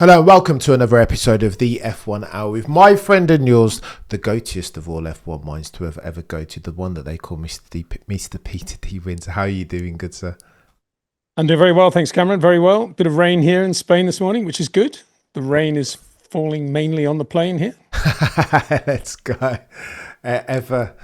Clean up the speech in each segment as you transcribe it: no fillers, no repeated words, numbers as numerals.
Hello and welcome to another episode of the F1 Hour with my friend and yours, the goatiest of all F1 minds to have ever goated, the one that they call Mr. Peter D. Windsor. How are you doing, good sir? I'm doing very well, thanks Cameron, very well. Bit of rain here in Spain this morning, which is good. The rain is falling mainly on the plane here. Let's go. Ever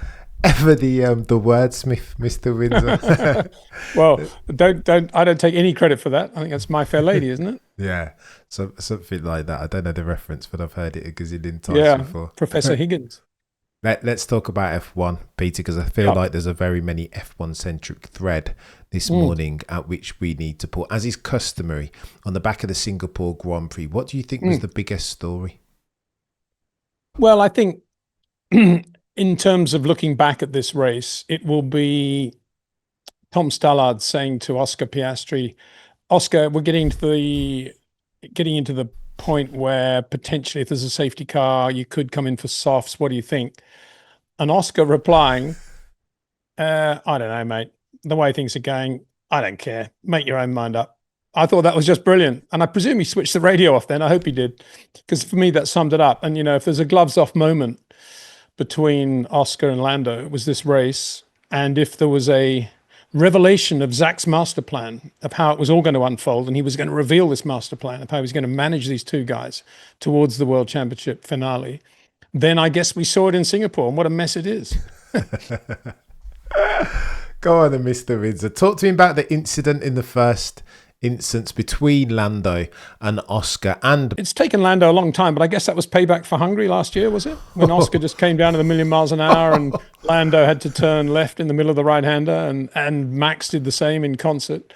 the wordsmith, Mr. Windsor. Well, I don't take any credit for that. I think that's My Fair Lady, isn't it? Yeah, something like that. I don't know the reference, but I've heard it a gazillion times before. Professor Higgins. Let's talk about F1, Peter, because I feel like there's a very many F1-centric thread this morning at which we need to pull, as is customary, on the back of the Singapore Grand Prix. What do you think was the biggest story? Well, I think in terms of looking back at this race, it will be Tom Stallard saying to Oscar Piastri, Oscar, we're getting into the point where potentially if there's a safety car, you could come in for softs. What do you think? And Oscar replying, I don't know, mate. The way things are going, I don't care. Make your own mind up. I thought that was just brilliant. And I presume he switched the radio off then. I hope he did. Because for me, that summed it up. And, you know, if there's a gloves off moment between Oscar and Lando, it was this race. And if there was a revelation of Zach's master plan of how it was all going to unfold, and he was going to reveal this master plan of how he was going to manage these two guys towards the World Championship finale, then I guess we saw it in Singapore, and what a mess it is. Go on then, Mr. Windsor. Talk to me about the incident in the first instance between Lando and Oscar. And it's taken Lando a long time, but I guess that was payback for Hungary last year, was it? When Oscar just came down to the 1,000,000 miles an hour and Lando had to turn left in the middle of the right-hander, and Max did the same in concert.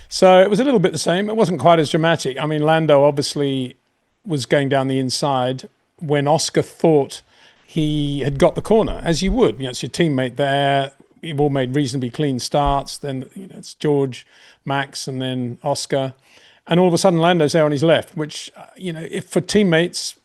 So it was a little bit the same. It wasn't quite as dramatic. I mean, Lando obviously was going down the inside when Oscar thought he had got the corner, as you would. You know, it's your teammate there. You've all made reasonably clean starts. Then it's George, Max, and then Oscar. And all of a sudden, Lando's there on his left, which, if for teammates,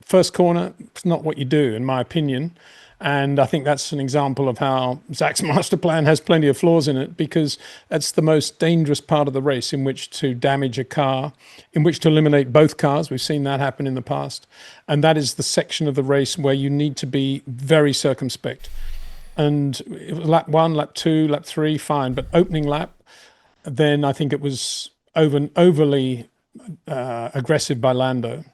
first corner, it's not what you do, in my opinion. And I think that's an example of how Zach's master plan has plenty of flaws in it, because that's the most dangerous part of the race in which to damage a car, in which to eliminate both cars. We've seen that happen in the past. And that is the section of the race where you need to be very circumspect. And it was lap 1, lap 2, lap 3, fine. But opening lap, then I think it was overly aggressive by Lando.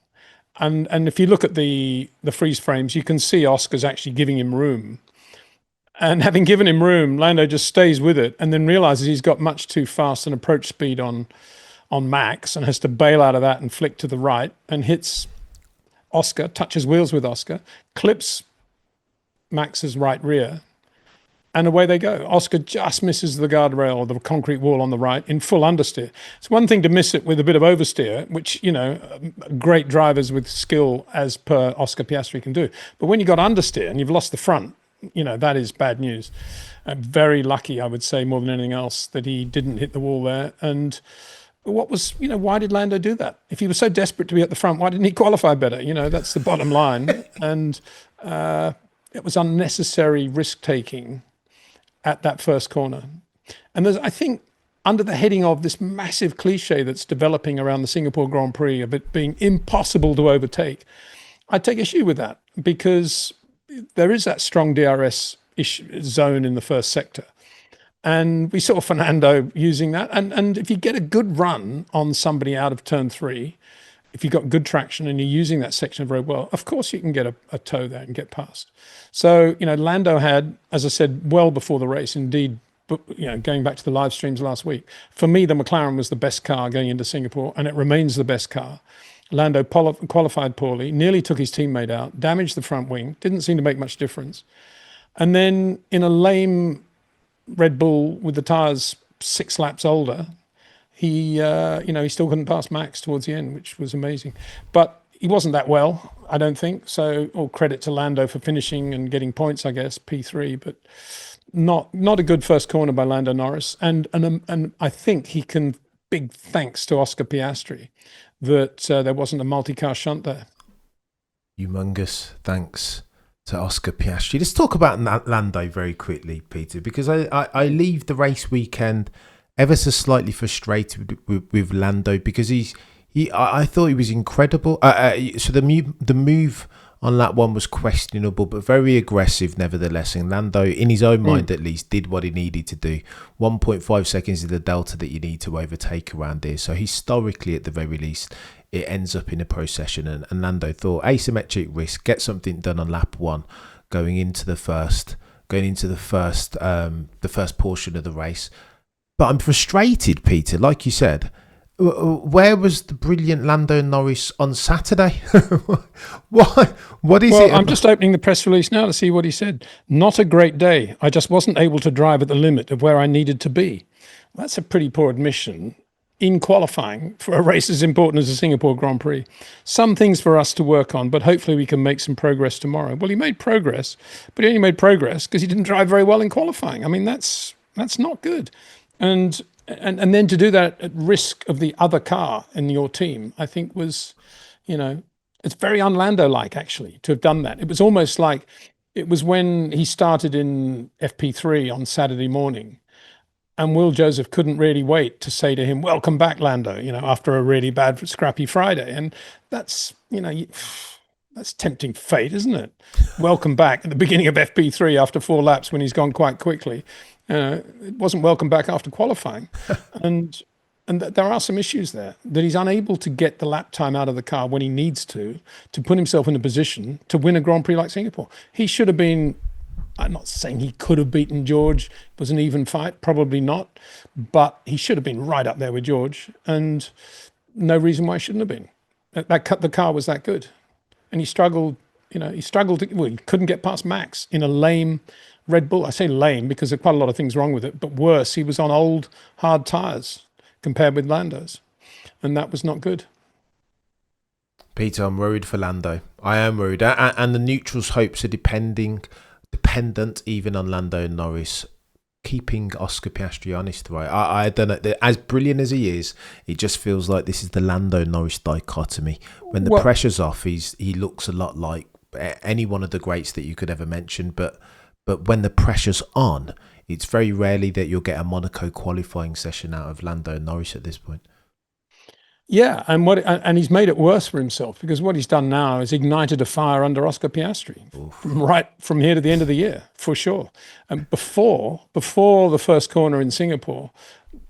And if you look at the freeze frames, you can see Oscar's actually giving him room. And having given him room, Lando just stays with it and then realizes he's got much too fast an approach speed on Max and has to bail out of that and flick to the right and hits Oscar, touches wheels with Oscar, clips Max's right rear, and away they go. Oscar just misses the guardrail or the concrete wall on the right in full understeer. It's one thing to miss it with a bit of oversteer, which, great drivers with skill as per Oscar Piastri can do. But when you got understeer and you've lost the front, that is bad news. Very lucky, I would say, more than anything else, that he didn't hit the wall there. And why did Lando do that? If he was so desperate to be at the front, why didn't he qualify better? That's the bottom line. And it was unnecessary risk-taking at that first corner. And there's, I think, under the heading of this massive cliche that's developing around the Singapore Grand Prix of it being impossible to overtake, I take issue with that, because there is that strong DRS zone in the first sector. And we saw Fernando using that. And if you get a good run on somebody out of turn 3, if you've got good traction and you're using that section very well, of course you can get a toe there and get past. So, Lando had, as I said, well before the race, indeed, going back to the live streams last week, for me, the McLaren was the best car going into Singapore, and it remains the best car. Lando qualified poorly, nearly took his teammate out, damaged the front wing, didn't seem to make much difference. And then in a lame Red Bull with the tyres 6 laps older, he still couldn't pass Max towards the end, which was amazing. But he wasn't that well, I don't think. So all credit to Lando for finishing and getting points, I guess, P3. But not a good first corner by Lando Norris. And I think he can, big thanks to Oscar Piastri, that there wasn't a multi-car shunt there. Humongous thanks to Oscar Piastri. Let's talk about Lando very quickly, Peter, because I leave the race weekend ever so slightly frustrated with Lando, because he's I thought he was incredible. So the move on that one was questionable, but very aggressive nevertheless. And Lando, in his own mind at least, did what he needed to do. 1.5 seconds is the delta that you need to overtake around here. So historically, at the very least, it ends up in a procession. And Lando thought asymmetric risk, get something done on lap one, going into the first portion of the race. But I'm frustrated, Peter. Like you said, where was the brilliant Lando Norris on Saturday? What is it? I'm just opening the press release now to see what he said. Not a great day. I just wasn't able to drive at the limit of where I needed to be. That's a pretty poor admission in qualifying for a race as important as the Singapore Grand Prix. Some things for us to work on, but hopefully we can make some progress tomorrow. Well, he made progress, but he only made progress because he didn't drive very well in qualifying. I mean, that's not good. And then to do that at risk of the other car in your team, I think was, it's very un-Lando-like actually to have done that. It was almost like it was when he started in FP3 on Saturday morning, and Will Joseph couldn't really wait to say to him, "Welcome back, Lando," after a really bad, scrappy Friday. And that's, that's tempting fate, isn't it? Welcome back at the beginning of FP3 after 4 laps when he's gone quite quickly. It wasn't welcome back after qualifying. and there are some issues there, that he's unable to get the lap time out of the car when he needs to put himself in a position to win a Grand Prix like Singapore. He should have been, I'm not saying he could have beaten George. It was an even fight, probably not, but he should have been right up there with George, and no reason why he shouldn't have been. The car was that good. And he struggled, he couldn't get past Max in a lame Red Bull. I say lame because there's quite a lot of things wrong with it, but worse, he was on old, hard tyres compared with Lando's, and that was not good. Peter, I'm worried for Lando. I am worried. And the neutrals' hopes are dependent even on Lando Norris keeping Oscar Piastri honest, right? I don't know. As brilliant as he is, it just feels like this is the Lando Norris dichotomy. When the pressure's off, he looks a lot like any one of the greats that you could ever mention, but when the pressure's on, it's very rarely that you'll get a Monaco qualifying session out of Lando Norris at this point. Yeah, and he's made it worse for himself, because what he's done now is ignited a fire under Oscar Piastri from here to the end of the year, for sure. And before the first corner in Singapore,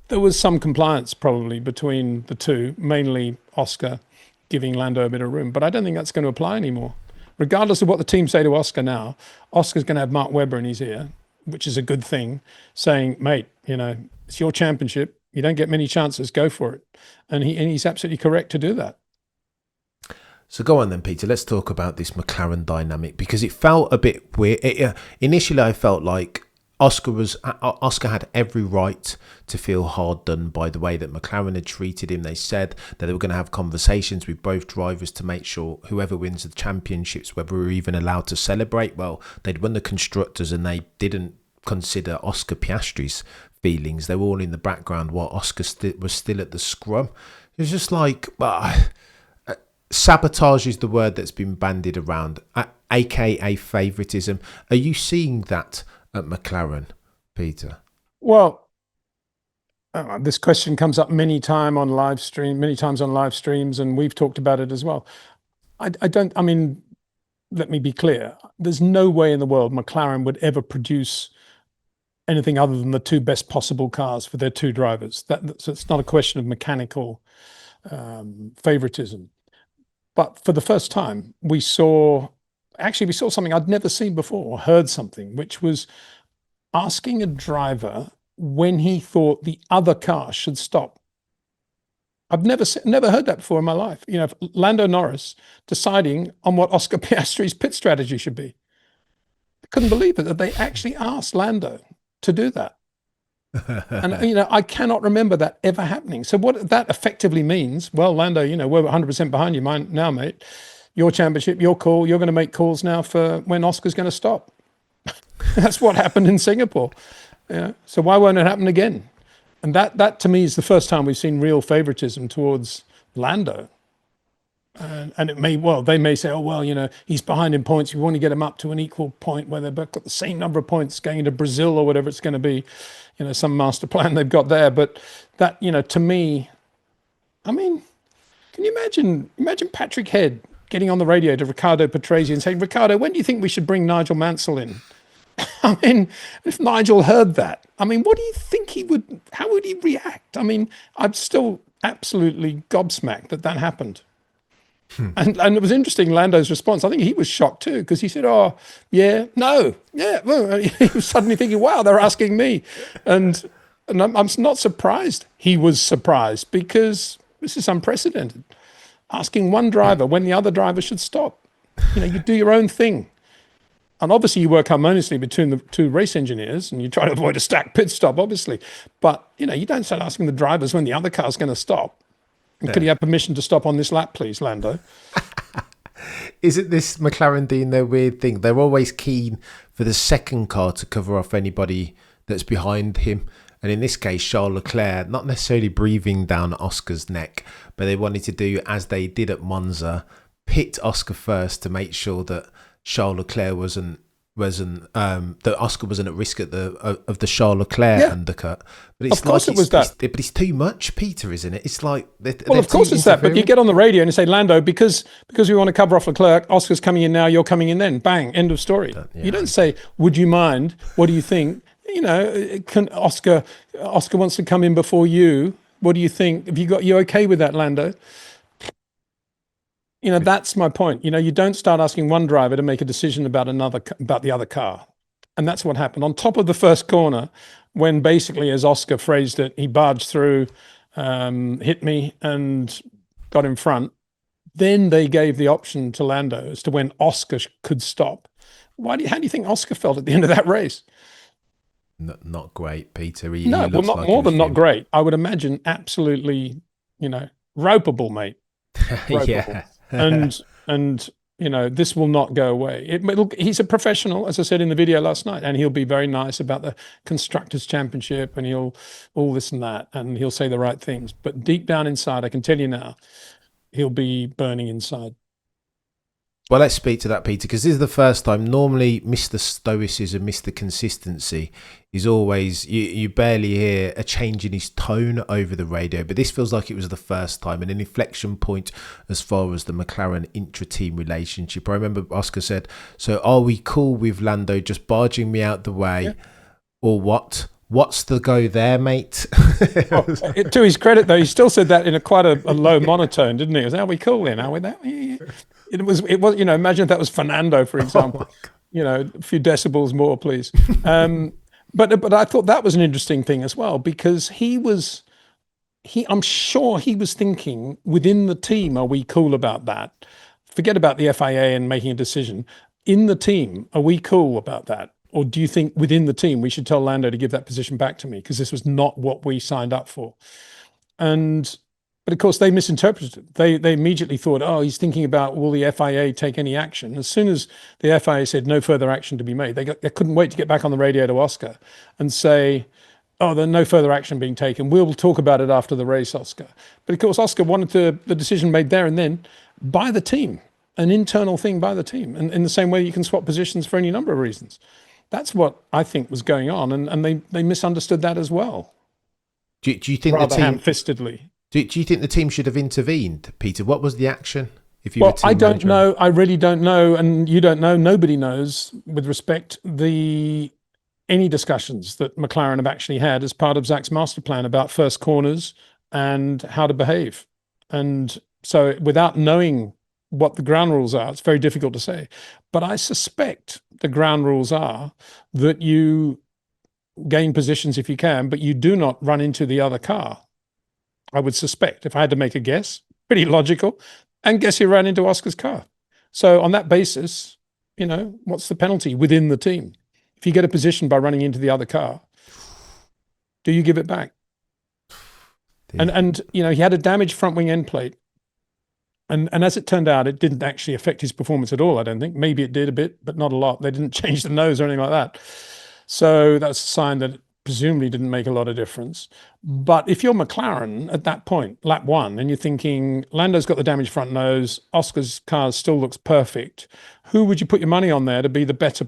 there was some compliance probably between the two, mainly Oscar giving Lando a bit of room. But I don't think that's going to apply anymore. Regardless of what the team say to Oscar now, Oscar's going to have Mark Webber in his ear, which is a good thing, saying, "Mate, it's your championship. You don't get many chances. Go for it." And he's absolutely correct to do that. So go on then, Peter. Let's talk about this McLaren dynamic, because it felt a bit weird. Initially, I felt like Oscar had every right to feel hard done by the way that McLaren had treated him. They said that they were going to have conversations with both drivers to make sure whoever wins the championships, whether we're even allowed to celebrate. Well, they'd won the constructors and they didn't consider Oscar Piastri's feelings. They were all in the background while Oscar was still at the scrum. It was just like, sabotage is the word that's been bandied around, aka favoritism. Are you seeing that at McLaren, Peter? Well, this question comes up many times on live streams, and we've talked about it as well. I mean, let me be clear. There's no way in the world McLaren would ever produce anything other than the two best possible cars for their two drivers. So it's not a question of mechanical favoritism. But for the first time, we saw something I'd never seen before, or heard something, which was asking a driver when he thought the other car should stop. I've never heard that before in my life. Lando Norris deciding on what Oscar Piastri's pit strategy should be. I couldn't believe it that they actually asked Lando to do that. And I cannot remember that ever happening. So what that effectively means, well, Lando, we're 100% behind you now, mate. Your championship, your call. You're going to make calls now for when Oscar's going to stop. That's what happened in Singapore. So why won't it happen again? And that to me is the first time we've seen real favoritism towards Lando. And they may say, oh, well, he's behind in points. We want to get him up to an equal point where they've both got the same number of points going into Brazil or whatever it's going to be, some master plan they've got there. But that, to me, I mean, Can you imagine Patrick Head getting on the radio to Ricardo Patrese and saying, Ricardo, when do you think we should bring Nigel Mansell in? I mean, if Nigel heard that, I mean, what do you think how would he react? I mean, I'm still absolutely gobsmacked that happened. And it was interesting, Lando's response. I think he was shocked too, because he said, oh, yeah, no, yeah. Well, he was suddenly thinking, wow, they're asking me. And I'm not surprised. He was surprised because this is unprecedented. Asking one driver when the other driver should stop. You do your own thing. And obviously you work harmoniously between the two race engineers and you try to avoid a stacked pit stop, obviously. But, you don't start asking the drivers when the other car's going to stop. And could you have permission to stop on this lap, please, Lando? Isn't this McLaren doing their weird thing? They're always keen for the second car to cover off anybody that's behind him. And in this case, Charles Leclerc, not necessarily breathing down Oscar's neck, but they wanted to do as they did at Monza, pit Oscar first to make sure that Charles Leclerc wasn't that Oscar wasn't at risk of the Charles Leclerc undercut. But it's of course, it was that. But it's too much, Peter, isn't it? It's like of course it's that. But you get on the radio and you say, Lando, because we want to cover off Leclerc, Oscar's coming in now, you're coming in then. Bang, end of story. You don't say, would you mind? What do you think? Can Oscar wants to come in before you. What do you think? You okay with that, Lando? That's my point. You don't start asking one driver to make a decision about the other car. And that's what happened. On top of the first corner, when basically, as Oscar phrased it, he barged through, hit me and got in front. Then they gave the option to Lando as to when Oscar could stop. How do you think Oscar felt at the end of that race? Not great, Peter. Not not great. I would imagine absolutely, ropeable, mate. Ropeable. Yeah. and this will not go away. He's a professional, as I said in the video last night, and he'll be very nice about the Constructors' Championship and he'll all this and that, and he'll say the right things. But deep down inside, I can tell you now, he'll be burning inside. Well, let's speak to that, Peter, because this is the first time. Normally, Mr. Stoicism, Mr. Consistency is always, you barely hear a change in his tone over the radio, but this feels like it was the first time and an inflection point as far as the McLaren intra-team relationship. I remember Oscar said, so are we cool with Lando just barging me out the way or what? What's the go there, mate? To his credit, though, he still said that in quite a low monotone, didn't he? It was, are we cool then? Are we that? It was. Imagine if that was Fernando, for example. A few decibels more, please. But I thought that was an interesting thing as well, because I'm sure he was thinking within the team, are we cool about that? Forget about the FIA and making a decision. In the team, are we cool about that? Or do you think within the team we should tell Lando to give that position back to me because this was not what we signed up for? But of course they misinterpreted it. They immediately thought, oh, he's thinking about will the FIA take any action? As soon as the FIA said no further action to be made, they couldn't wait to get back on the radio to Oscar and say, oh, there's no further action being taken. We'll talk about it after the race, Oscar. But of course, Oscar wanted the decision made there and then by the team, an internal thing by the team. And in the same way you can swap positions for any number of reasons. That's what I think was going on, and they misunderstood that as well. Do you think rather the team ham-fistedly? Do you think the team should have intervened, Peter? What was the action? I don't know. I really don't know, and you don't know. Nobody knows with respect any discussions that McLaren have actually had as part of Zach's master plan about first corners and how to behave. And so, without knowing what the ground rules are, it's very difficult to say. But I suspect the ground rules are that you gain positions if you can, but you do not run into the other car. I would suspect, if I had to make a guess, pretty logical. And guess who ran into Oscar's car? So on that basis, what's the penalty within the team? If you get a position by running into the other car, do you give it back? And he had a damaged front wing end plate. And as it turned out, it didn't actually affect his performance at all, I don't think. Maybe it did a bit, but not a lot. They didn't change the nose or anything like that. So that's a sign that it presumably didn't make a lot of difference. But if you're McLaren at that point, lap one, and you're thinking, Lando's got the damaged front nose, Oscar's car still looks perfect, who would you put your money on there to be the better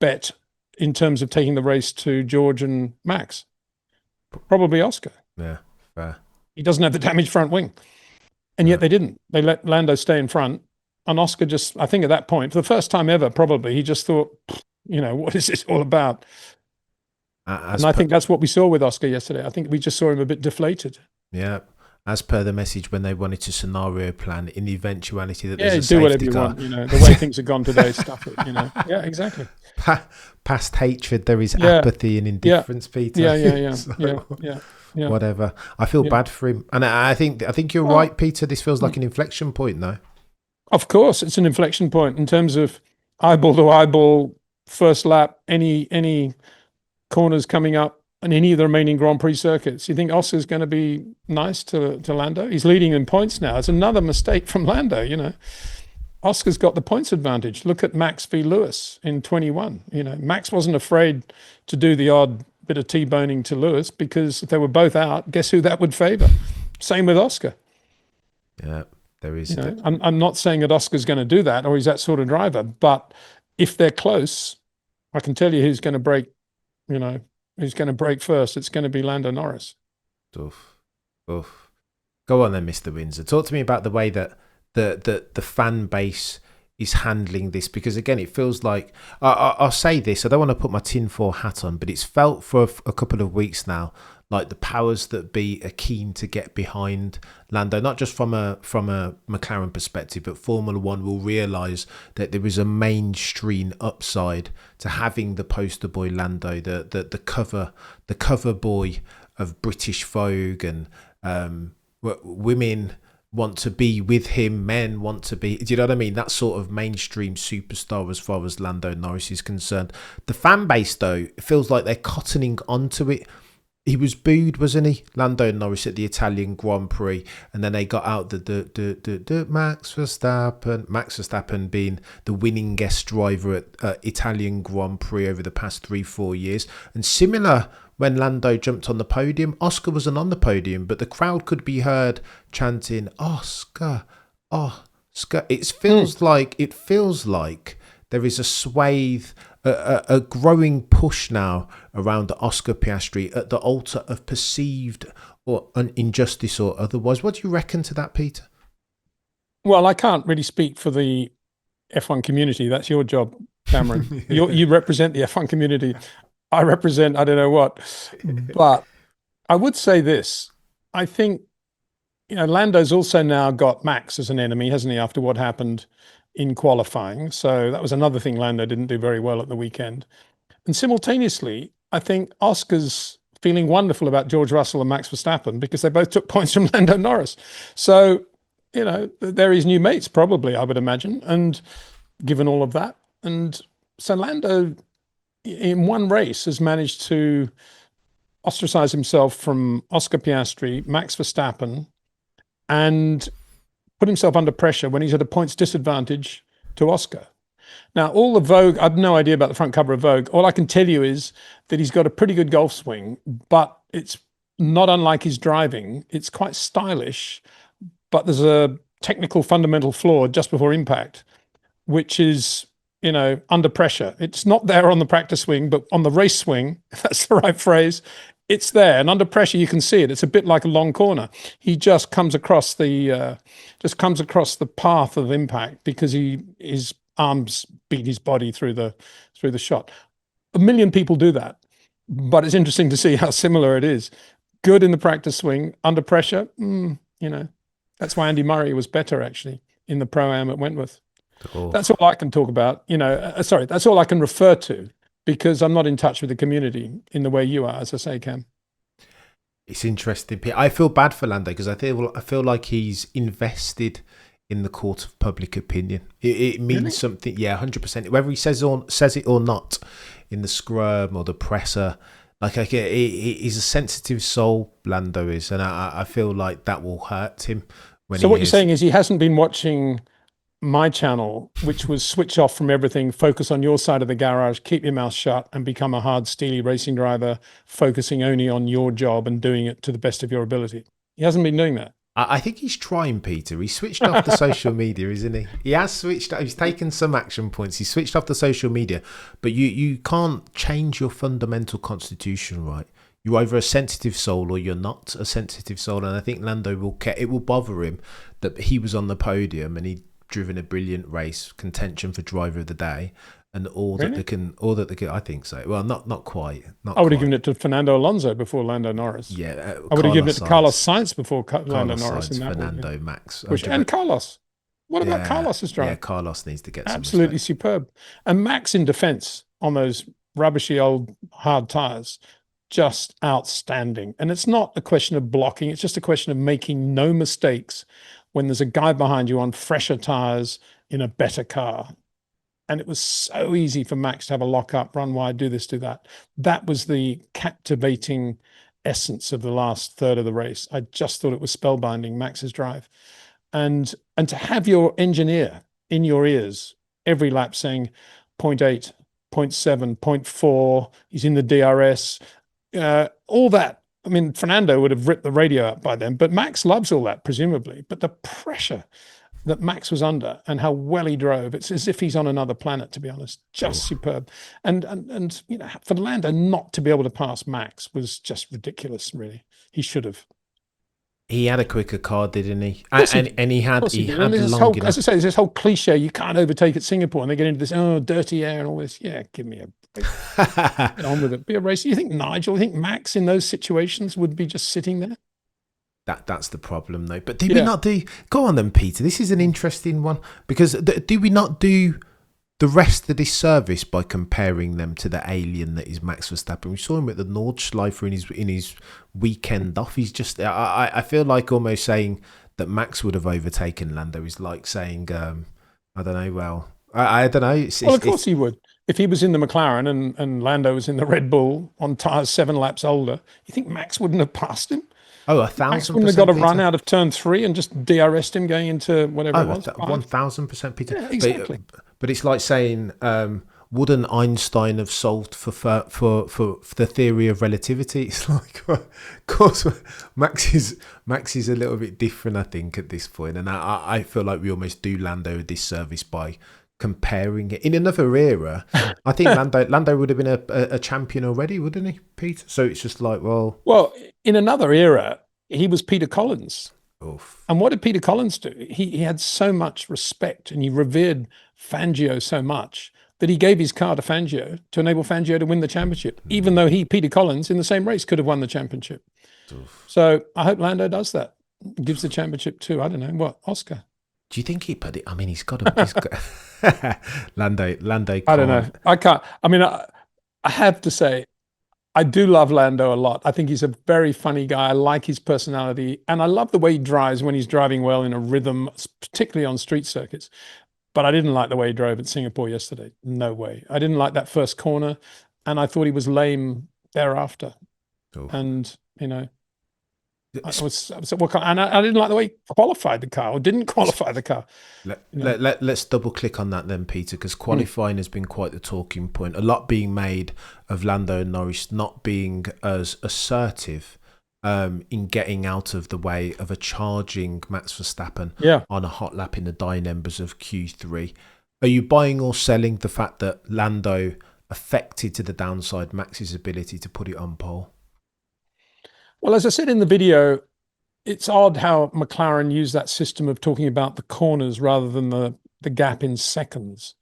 bet in terms of taking the race to George and Max? Probably Oscar. Yeah, fair. He doesn't have the damaged front wing. And yet they didn't. They let Lando stay in front. And Oscar just, I think at that point, for the first time ever, probably, he just thought, what is this all about? And I think that's what we saw with Oscar yesterday. I think we just saw him a bit deflated. Yeah. As per the message when they wanted to scenario plan in the eventuality that there's a do safety whatever you car. want, the way things have gone today, stuff it, Yeah, exactly. Past hatred, there is apathy and indifference, Peter. Yeah. Yeah. Whatever. I feel bad for him. And I think you're right, Peter. This feels like an inflection point though. Of course, it's an inflection point in terms of eyeball to eyeball, first lap, any corners coming up, and any of the remaining Grand Prix circuits. You think Oscar's going to be nice to Lando? He's leading in points now. It's another mistake from Lando, Oscar's got the points advantage. Look at Max v. Lewis in 21. Max wasn't afraid to do the odd bit of T-boning to Lewis because if they were both out, guess who that would favour? Same with Oscar. Yeah, there is. I'm not saying that Oscar's going to do that or he's that sort of driver, but if they're close, I can tell you who's going to break, who's going to break first. It's going to be Lando Norris. Oof. Go on then, Mr. Windsor. Talk to me about the way that the fan base is handling this, because again, it feels like I'll say this. I don't want to put my tinfoil hat on, but it's felt for a couple of weeks now like the powers that be are keen to get behind Lando, not just from a McLaren perspective, but Formula One will realise that there is a mainstream upside to having the poster boy Lando, the cover boy of British Vogue, and women want to be with him, men want to be, do you know what I mean? That sort of mainstream superstar as far as Lando Norris is concerned. The fan base, though, it feels like they're cottoning onto it. He was booed, wasn't he, Lando Norris, at the Italian Grand Prix, and then they got out the Max Verstappen being the winningest driver at Italian Grand Prix over the past 3-4 years. And similar when Lando jumped on the podium, Oscar wasn't on the podium, but the crowd could be heard chanting Oscar, Oscar. It feels like there is a swathe, a growing push now around Oscar Piastri at the altar of perceived or an injustice or otherwise. What do you reckon to that, Peter? Well, I can't really speak for the F1 community. That's your job, Cameron. You represent the F1 community. I represent I don't know what. But I would say this. I think, Lando's also now got Max as an enemy, hasn't he, after what happened in qualifying. So that was another thing Lando didn't do very well at the weekend. And simultaneously, I think Oscar's feeling wonderful about George Russell and Max Verstappen because they both took points from Lando Norris. So, they're his new mates probably, I would imagine, and given all of that. And so Lando, in one race, has managed to ostracize himself from Oscar Piastri, Max Verstappen, and put himself under pressure when he's at a points disadvantage to Oscar. Now, all the Vogue, I have no idea about the front cover of Vogue. All I can tell you is that he's got a pretty good golf swing, but it's not unlike his driving. It's quite stylish, but there's a technical fundamental flaw just before impact, which is, under pressure. It's not there on the practice swing, but on the race swing, if that's the right phrase, it's there. And under pressure, you can see it. It's a bit like a long corner. He just comes across the path of impact because his arms beat his body through the shot. 1 million people do that, but it's interesting to see how similar it is. Good in the practice swing, under pressure. That's why Andy Murray was better actually in the Pro-Am at Wentworth. Oh. That's all I can talk about. That's all I can refer to because I'm not in touch with the community in the way you are, as I say, Cam. It's interesting. I feel bad for Lando because I feel like he's invested in the court of public opinion. It means really? Something. Yeah, 100%. Whether he says it or not in the scrum or the presser, he's a sensitive soul, Lando is, and I feel like that will hurt him. So what you're saying is he hasn't been watching my channel, which was switch off from everything, focus on your side of the garage, keep your mouth shut and become a hard, steely racing driver, focusing only on your job and doing it to the best of your ability. He hasn't been doing that. I think he's trying, Peter. He switched off the social media, isn't he? He has switched. He's taken some action points. He switched off the social media, but you can't change your fundamental constitution, right? You're either a sensitive soul or you're not a sensitive soul. And I think Lando it will bother him that he was on the podium and he'd driven a brilliant race, contention for driver of the day, and Really? all that they can. I think so. Well, not quite. Not I would have quite. given it to Fernando Alonso before Lando Norris. Yeah, I would have given it Carlos to Carlos Sainz, Sainz before Lando Carlos Norris in Sainz, that one. Fernando, Max. And Carlos. What about Yeah, Carlos's yeah. drive? Carlos needs to get some Absolutely respect. superb. And Max in defense on those rubbishy old hard tires, just outstanding. And it's not a question of blocking, it's just a question of making no mistakes when there's a guy behind you on fresher tires in a better car. And it was so easy for Max to have a lock up, run wide, do this, do that. That was the captivating essence of the last third of the race. I just thought it was spellbinding, Max's drive. And to have your engineer in your ears every lap saying 0.8, 0.7, 0.4, he's in the DRS, all that. I mean, Fernando would have ripped the radio out by then, but Max loves all that, presumably. But the pressure that Max was under and how well he drove, it's as if he's on another planet, to be honest. Just superb. And you know, for Lando not to be able to pass Max was just ridiculous, really. He should have. He had a quicker car, didn't he? Course he And he had And there's long whole, enough. as I say, there's this whole cliche, you can't overtake at Singapore, and they get into this, dirty air and all this. Yeah, give me a break. Get on with it. Be a racer. You think you think Max in those situations would be just sitting there? That's the problem, though. But do we not do? Go on, then, Peter. This is an interesting one because do we not do the rest of this service by comparing them to the alien that is Max Verstappen? We saw him at the Nordschleife in his weekend off. He's just. I feel like almost saying that Max would have overtaken Lando is like saying, I don't know. Well, I don't know. Of course he would. If he was in the McLaren and Lando was in the Red Bull on tyres 7 laps older, you think Max wouldn't have passed him? Oh, Max wouldn't have got a run out of turn 3 and just DRS'd him going into whatever it was. 1,000%, Peter. Yeah, exactly. But it's like saying, wouldn't Einstein have solved for the theory of relativity? It's like, of course, Max is a little bit different, I think, at this point, and I feel like we almost do Lando a disservice by comparing it. In another era, I think Lando would have been a champion already, wouldn't he, Peter? So it's just like, well, in another era, he was Peter Collins. Oof. And what did Peter Collins do? He had so much respect and he revered Fangio so much that he gave his car to Fangio to enable Fangio to win the championship, even though Peter Collins, in the same race, could have won the championship. Oof. So I hope Lando does that. Gives the championship to, I don't know, what, Oscar? Do you think he put it? I mean, he's got Lando. I don't know. I can't. I mean, I have to say, I do love Lando a lot. I think he's a very funny guy. I like his personality. And I love the way he drives when he's driving well in a rhythm, particularly on street circuits. But I didn't like the way he drove at Singapore yesterday. No way. I didn't like that first corner. And I thought he was lame thereafter. Oh. And, you know, I didn't like the way he qualified the car or didn't qualify the car. Let's double click on that then, Peter, because qualifying has been quite the talking point. A lot being made of Lando Norris not being as assertive in getting out of the way of a charging Max Verstappen on a hot lap in the dying embers of Q3. Are you buying or selling the fact that Lando affected to the downside Max's ability to put it on pole? Well, as I said in the video, it's odd how McLaren used that system of talking about the corners rather than the gap in seconds.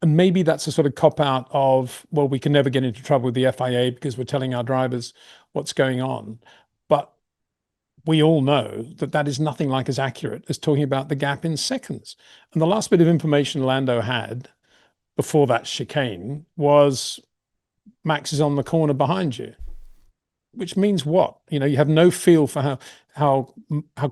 And maybe that's a sort of cop-out of, well, we can never get into trouble with the FIA because we're telling our drivers what's going on. But we all know that that is nothing like as accurate as talking about the gap in seconds. And the last bit of information Lando had before that chicane was Max is on the corner behind you. Which means what? You know, you have no feel for how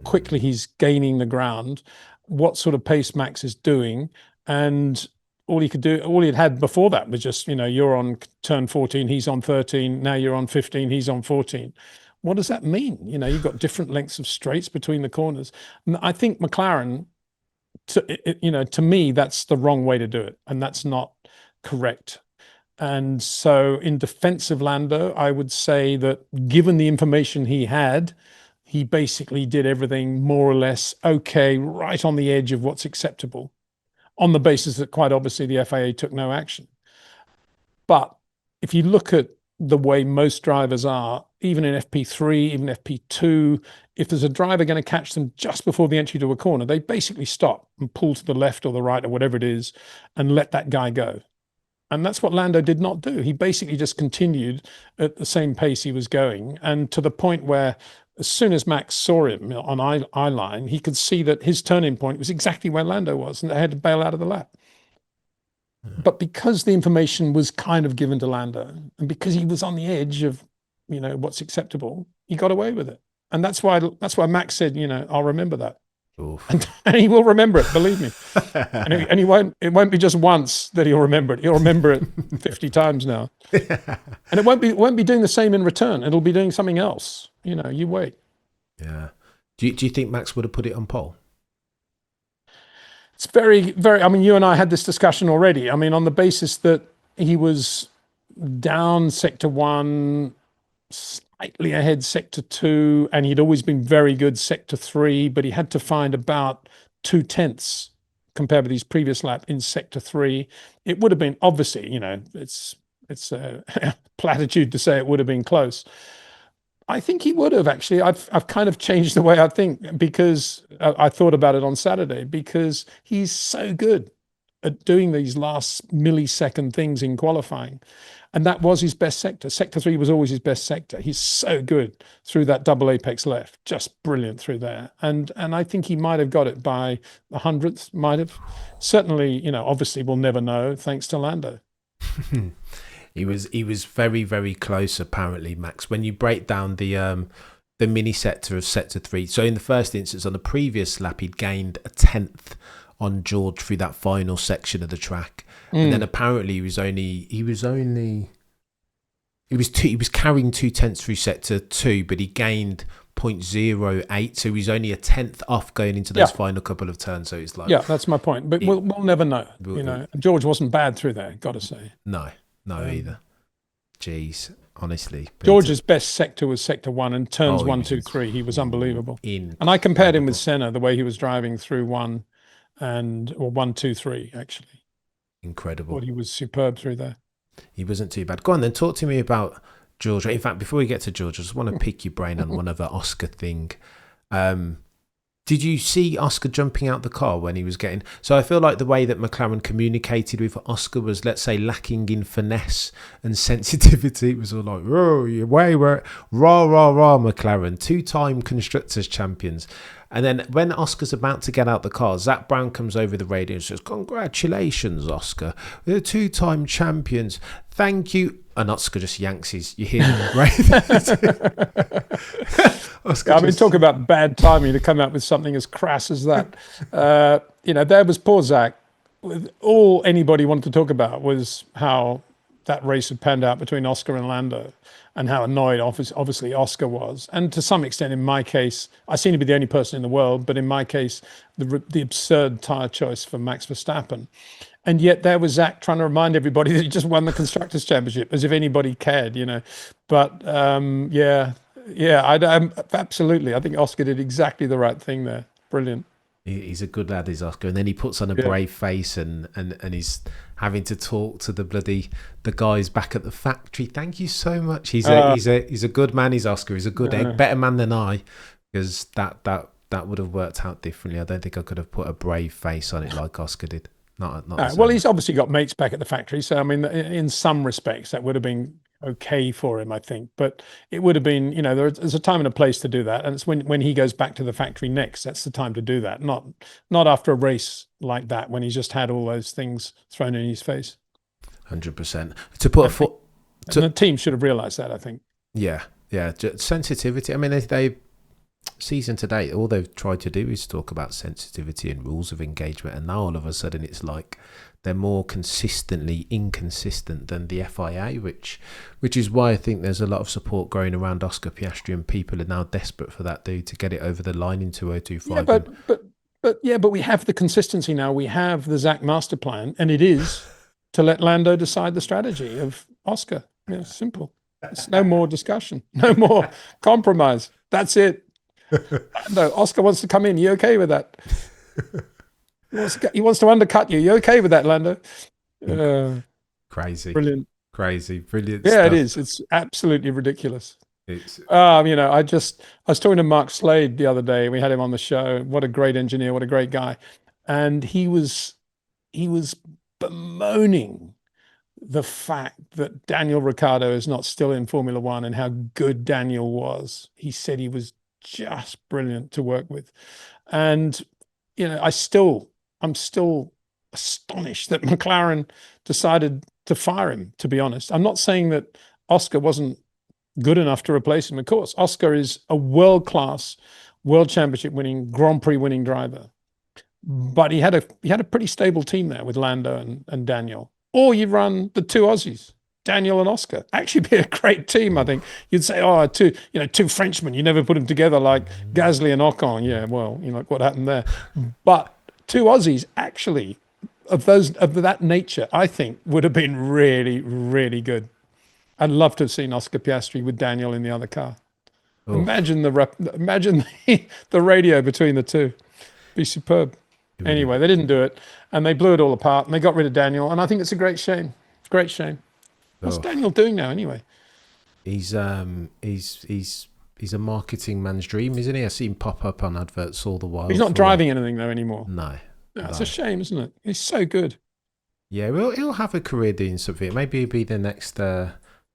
quickly he's gaining the ground, what sort of pace Max is doing, and all he'd had before that was just, you know, you're on turn 14, he's on 13, now you're on 15, he's on 14. What does that mean? You know, you've got different lengths of straights between the corners. And I think McLaren, to me, that's the wrong way to do it, and that's not correct. And so in defense of Lando, I would say that given the information he had, he basically did everything more or less okay, right on the edge of what's acceptable, on the basis that quite obviously the FIA took no action. But if you look at the way most drivers are, even in FP3, even FP2. If there's a driver going to catch them just before the entry to a corner, they basically stop and pull to the left or the right or whatever it is and let that guy go. And that's what Lando did not do. He basically just continued at the same pace he was going, and to the point where as soon as Max saw him on eye line, he could see that his turning point was exactly where Lando was, and they had to bail out of the lap. But because the information was kind of given to Lando, and because he was on the edge of, what's acceptable, he got away with it. And that's why Max said, I'll remember that. And he will remember it, believe me. and it won't be just once that he'll remember it. He'll remember it 50 times now. And it won't be doing the same in return. It'll be doing something else. You wait. Yeah. Do you think Max would have put it on pole? It's very, very, you and I had this discussion already. On the basis that he was down sector 1, slightly ahead sector 2, and he'd always been very good sector 3, but he had to find about 0.2 compared with his previous lap in sector 3. It would have been, obviously, it's a platitude to say it would have been close. I think he would have, actually. I've kind of changed the way I think, because I thought about it on Saturday, because he's so good at doing these last millisecond things in qualifying. And that was his best sector. Sector 3 was always his best sector. He's so good through that double apex left, just brilliant through there. And I think he might have got it by a hundredth, might have. Certainly, obviously we'll never know, thanks to Lando. He was very, very close, apparently, Max. When you break down the mini sector of sector 3, so in the first instance on the previous lap, he'd gained a 10th on George through that final section of the track, and then apparently he was carrying 2/10 through sector 2, but he gained 0.08, so he's only a 10th off going into those final couple of turns. So it's like, that's my point. But we'll never know. George wasn't bad through there, got to say. No, either. Jeez, honestly. George's best sector was sector 1 and turns 1, 2, 3. He was unbelievable. And I compared him with Senna, the way he was driving through 1, 2, 3, actually. Incredible. But he was superb through there. He wasn't too bad. Go on then, talk to me about George. In fact, before we get to George, I just want to pick your brain on one other Oscar thing. Did you see Oscar jumping out the car when he was getting... So I feel like the way that McLaren communicated with Oscar was, let's say, lacking in finesse and sensitivity. It was all like, oh, you're way, rah, rah, McLaren, 2-time Constructors champions. And then when Oscar's about to get out the car, Zach Brown comes over the radio and says, congratulations, Oscar. We're 2-time champions. Thank you. And Oscar just yanks you hear him, right? Oscar talk about bad timing to come out with something as crass as that. There was poor Zach. All anybody wanted to talk about was how that race had panned out between Oscar and Lando, and how annoyed obviously Oscar was. And to some extent, in my case, I seem to be the only person in the world, but in my case, the absurd tyre choice for Max Verstappen. And yet there was Zach trying to remind everybody that he just won the Constructors' Championship, as if anybody cared, But absolutely. I think Oscar did exactly the right thing there. Brilliant. He's a good lad, is Oscar. And then he puts on a brave face and he's having to talk to the guys back at the factory. Thank you so much. He's a good man. He's Oscar. He's a good egg, better man than I, because that would have worked out differently. I don't think I could have put a brave face on it like Oscar did. Not well, he's obviously got mates back at the factory, so in some respects that would have been okay for him, I think. But it would have been, there's a time and a place to do that, and it's when he goes back to the factory next, that's the time to do that. Not after a race like that, when he's just had all those things thrown in his face. 100%. To put a foot, the team should have realised that, I think. Yeah, sensitivity. They season to date, all they've tried to do is talk about sensitivity and rules of engagement, and now all of a sudden it's like they're more consistently inconsistent than the FIA, which is why I think there's a lot of support growing around Oscar Piastri, and people are now desperate for that dude to get it over the line in 2025. But we have the consistency now. We have the Zach master plan, and it is to let Lando decide the strategy of Oscar. Simple. It's no more discussion, no more compromise. That's it. No, Oscar wants to come in. You okay with that? He wants to undercut you. You okay with that, Lando? Crazy. Brilliant. Crazy, brilliant Yeah, it stuff. is. It's absolutely ridiculous. It's I was talking to Mark Slade the other day. We had him on the show. What a great engineer, what a great guy. And he was bemoaning the fact that Daniel Ricciardo is not still in Formula One and how good Daniel was. He said he was just brilliant to work with. And, I'm still astonished that McLaren decided to fire him, to be honest. I'm not saying that Oscar wasn't good enough to replace him. Of course, Oscar is a world-class, world championship winning, Grand Prix winning driver. But he had a pretty stable team there with Lando and Daniel. Or you run the two Aussies, Daniel and Oscar. Actually, be a great team. I think you'd say, oh, two Frenchmen. You never put them together like Gasly and Ocon. Yeah, well, what happened there. But two Aussies actually of that nature, I think, would have been really, really good. I'd love to have seen Oscar Piastri with Daniel in the other car. Oh, Imagine the radio between the two. Be superb. Anyway, they didn't do it, and they blew it all apart, and they got rid of Daniel, and I think it's a great shame. Great shame. What's oh. Daniel doing now, anyway? He's a marketing man's dream, isn't he? I see him pop up on adverts all the while. He's not driving anything though anymore. No, It's a shame, isn't it? He's so good. Yeah, well, he'll have a career doing something. Maybe he'll be the next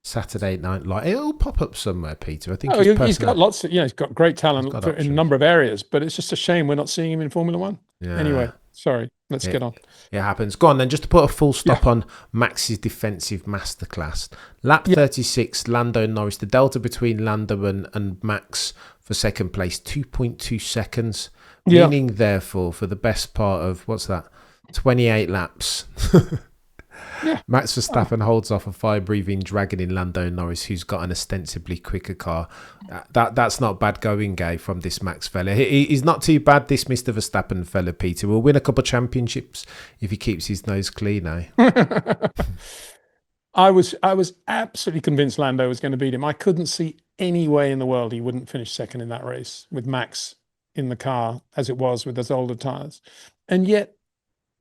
Saturday Night Live. It'll pop up somewhere, Peter. I think he's got lots of, he's got great talent in a number of areas, but it's just a shame we're not seeing him in Formula One. Yeah. Anyway, sorry, let's get on. It happens. Go on then, just to put a full stop on Max's defensive masterclass. Lap 36, Lando Norris. The delta between Lando and Max for second place, 2.2 seconds. Meaning, therefore, for the best part of, 28 laps. Max Verstappen holds off a fire-breathing dragon in Lando Norris, who's got an ostensibly quicker car. That's not bad going, Gay, from this Max fella. He's not too bad, this Mr. Verstappen fella, Peter. Will win a couple of championships if he keeps his nose clean, eh? I was absolutely convinced Lando was going to beat him. I couldn't see any way in the world he wouldn't finish second in that race with Max in the car, as it was with those older tyres. And yet,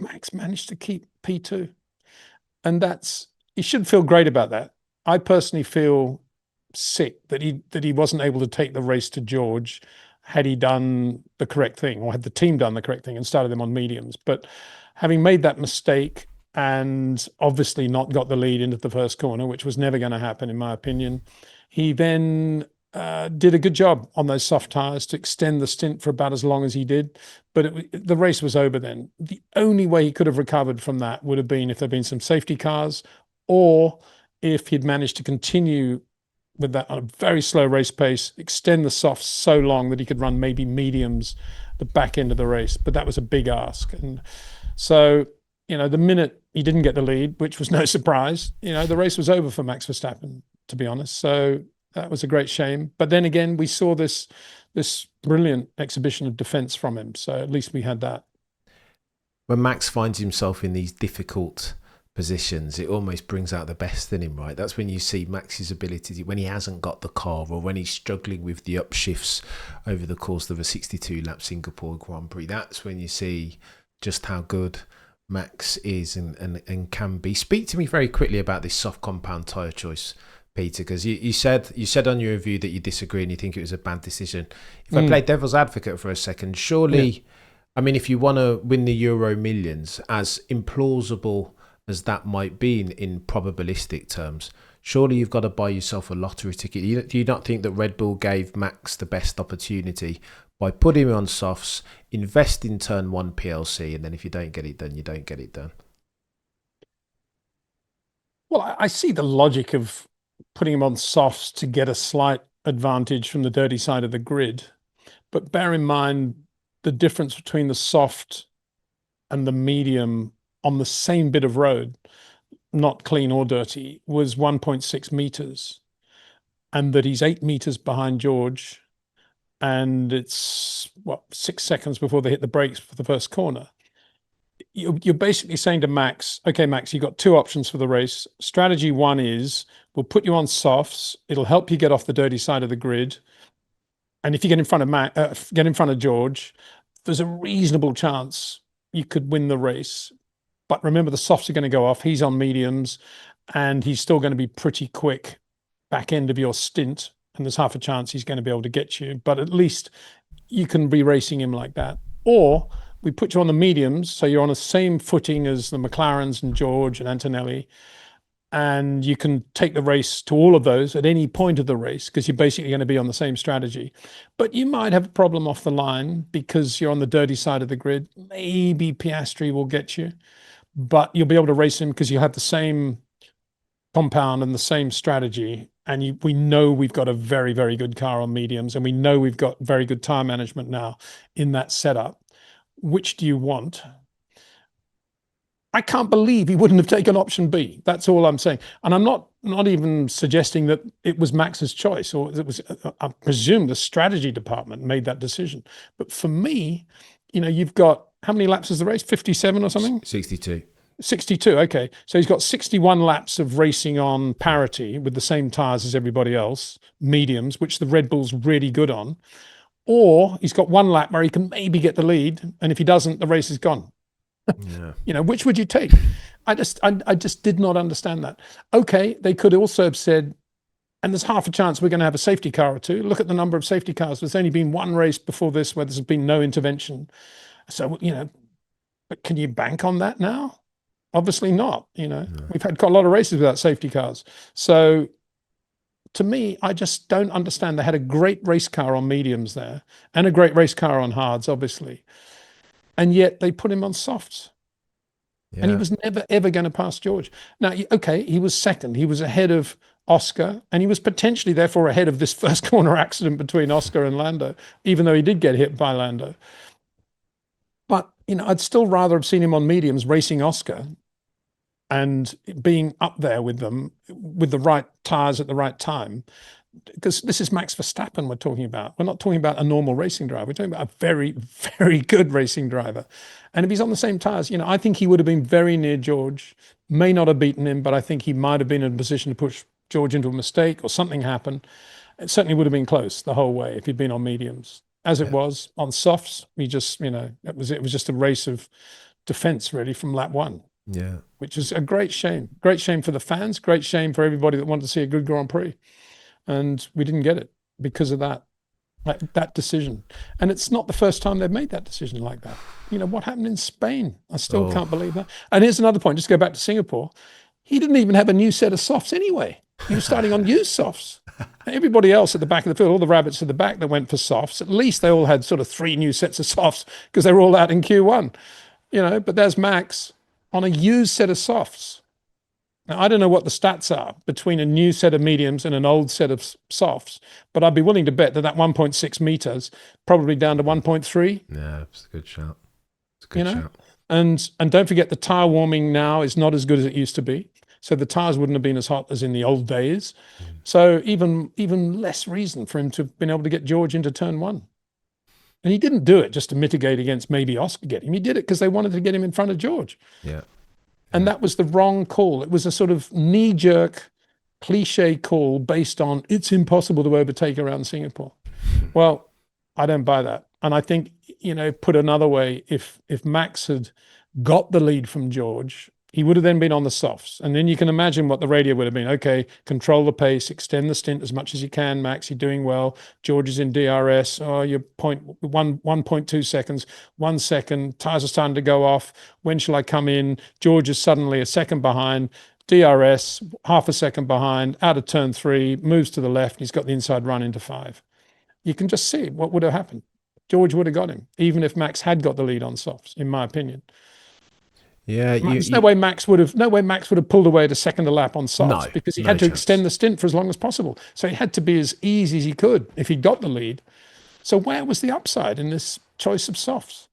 Max managed to keep P2. And he should feel great about that. I personally feel sick that he wasn't able to take the race to George had he done the correct thing, or had the team done the correct thing and started them on mediums. But having made that mistake and obviously not got the lead into the first corner, which was never going to happen in my opinion, he then did a good job on those soft tyres to extend the stint for about as long as he did. But the race was over then. The only way he could have recovered from that would have been if there'd been some safety cars, or if he'd managed to continue with that on a very slow race pace, extend the softs so long that he could run maybe mediums the back end of the race. But that was a big ask. And so, the minute he didn't get the lead, which was no surprise, the race was over for Max Verstappen, to be honest. So that was a great shame. But then again, we saw this brilliant exhibition of defense from him. So at least we had that. When Max finds himself in these difficult positions, it almost brings out the best in him, right? That's when you see Max's ability, when he hasn't got the car, or when he's struggling with the upshifts over the course of a 62-lap Singapore Grand Prix. That's when you see just how good Max is and can be. Speak to me very quickly about this soft compound tyre choice, Peter, because you said on your review that you disagree and you think it was a bad decision. If I play devil's advocate for a second, surely, I mean, if you want to win the Euro Millions, as implausible as that might be in probabilistic terms, surely you've got to buy yourself a lottery ticket. Do you not think that Red Bull gave Max the best opportunity by putting him on softs, invest in turn one PLC, and then if you don't get it done, you don't get it done? Well, I see the logic of putting him on softs to get a slight advantage from the dirty side of the grid. But bear in mind the difference between the soft and the medium on the same bit of road, not clean or dirty, was 1.6 meters. And that he's 8 meters behind George. And it's, 6 seconds before they hit the brakes for the first corner. You're basically saying to Max, okay, Max, you've got two options for the race. Strategy one is we'll put you on softs. It'll help you get off the dirty side of the grid. And if you get in front of George, there's a reasonable chance you could win the race. But remember, the softs are going to go off. He's on mediums. and he's still going to be pretty quick back end of your stint, and there's half a chance he's going to be able to get you, but at least you can be racing him like that. Or we put you on the mediums, so you're on the same footing as the McLarens and George and Antonelli, and you can take the race to all of those at any point of the race because you're basically going to be on the same strategy. But you might have a problem off the line because you're on the dirty side of the grid. Maybe Piastri will get you, but you'll be able to race him because you have the same compound and the same strategy. And we know we've got a very, very good car on mediums, and we know we've got very good tire management now in that setup. Which do you want? I can't believe he wouldn't have taken option B. That's all I'm saying. And I'm not even suggesting that it was Max's choice, or it was, I presume the strategy department made that decision. But for me, you've got, how many laps is the race? 57 or something? 62. 62, okay. So he's got 61 laps of racing on parity with the same tyres as everybody else, mediums, which the Red Bull's really good on. Or he's got one lap where he can maybe get the lead, and if he doesn't, the race is gone. Yeah. Which would you take? I just did not understand that. Okay, they could also have said, and there's half a chance we're going to have a safety car or two. Look at the number of safety cars. There's only been one race before this where there's been no intervention. So, but can you bank on that now? Obviously not. We've had quite a lot of races without safety cars. So to me, I just don't understand. They had a great race car on mediums there and a great race car on hards, obviously. And yet they put him on softs. Yeah. And he was never, ever going to pass George. Now, okay, he was second. He was ahead of Oscar, and he was potentially, therefore, ahead of this first corner accident between Oscar and Lando, even though he did get hit by Lando. But, I'd still rather have seen him on mediums racing Oscar and being up there with them with the right tyres at the right time, because this is Max Verstappen we're talking about. We're not talking about a normal racing driver. We're talking about a very, very good racing driver. And if he's on the same tyres, I think he would have been very near George, may not have beaten him, but I think he might have been in a position to push George into a mistake or something happened. It certainly would have been close the whole way if he'd been on mediums. As it was on softs, we just, it was just a race of defence really from lap one. Yeah. Which is a great shame. Great shame for the fans, great shame for everybody that wanted to see a good Grand Prix. And we didn't get it because of that decision. And it's not the first time they've made that decision like that. What happened in Spain? I still can't believe that. And here's another point, just go back to Singapore. He didn't even have a new set of softs anyway. He was starting on used softs. Everybody else at the back of the field, all the rabbits at the back that went for softs, at least they all had sort of 3 new sets of softs because they were all out in Q1. But there's Max on a used set of softs. Now, I don't know what the stats are between a new set of mediums and an old set of softs, but I'd be willing to bet that 1.6 meters probably down to 1.3. Yeah, it's a good shout. It's a good shout. And don't forget, the tire warming now is not as good as it used to be. So the tires wouldn't have been as hot as in the old days. So even less reason for him to have been able to get George into turn one. And he didn't do it just to mitigate against maybe Oscar getting him. He did it because they wanted to get him in front of George. Yeah. And that was the wrong call. It was a sort of knee-jerk, cliche call based on it's impossible to overtake around Singapore. Well, I don't buy that. And I think, put another way, if Max had got the lead from George, he would have then been on the softs. And then you can imagine what the radio would have been. Okay, control the pace, extend the stint as much as you can, Max, you're doing well. George is in DRS. Oh, you're 1.2 seconds, 1 second. Tires are starting to go off. When shall I come in? George is suddenly a second behind. DRS, half a second behind, out of turn 3, moves to the left. He's got the inside run into 5. You can just see what would have happened. George would have got him, even if Max had got the lead on softs, in my opinion. Yeah, there's no way Max would have pulled away at a second a lap on softs because he had to extend the stint for as long as possible. So he had to be as easy as he could if he got the lead. So where was the upside in this choice of softs?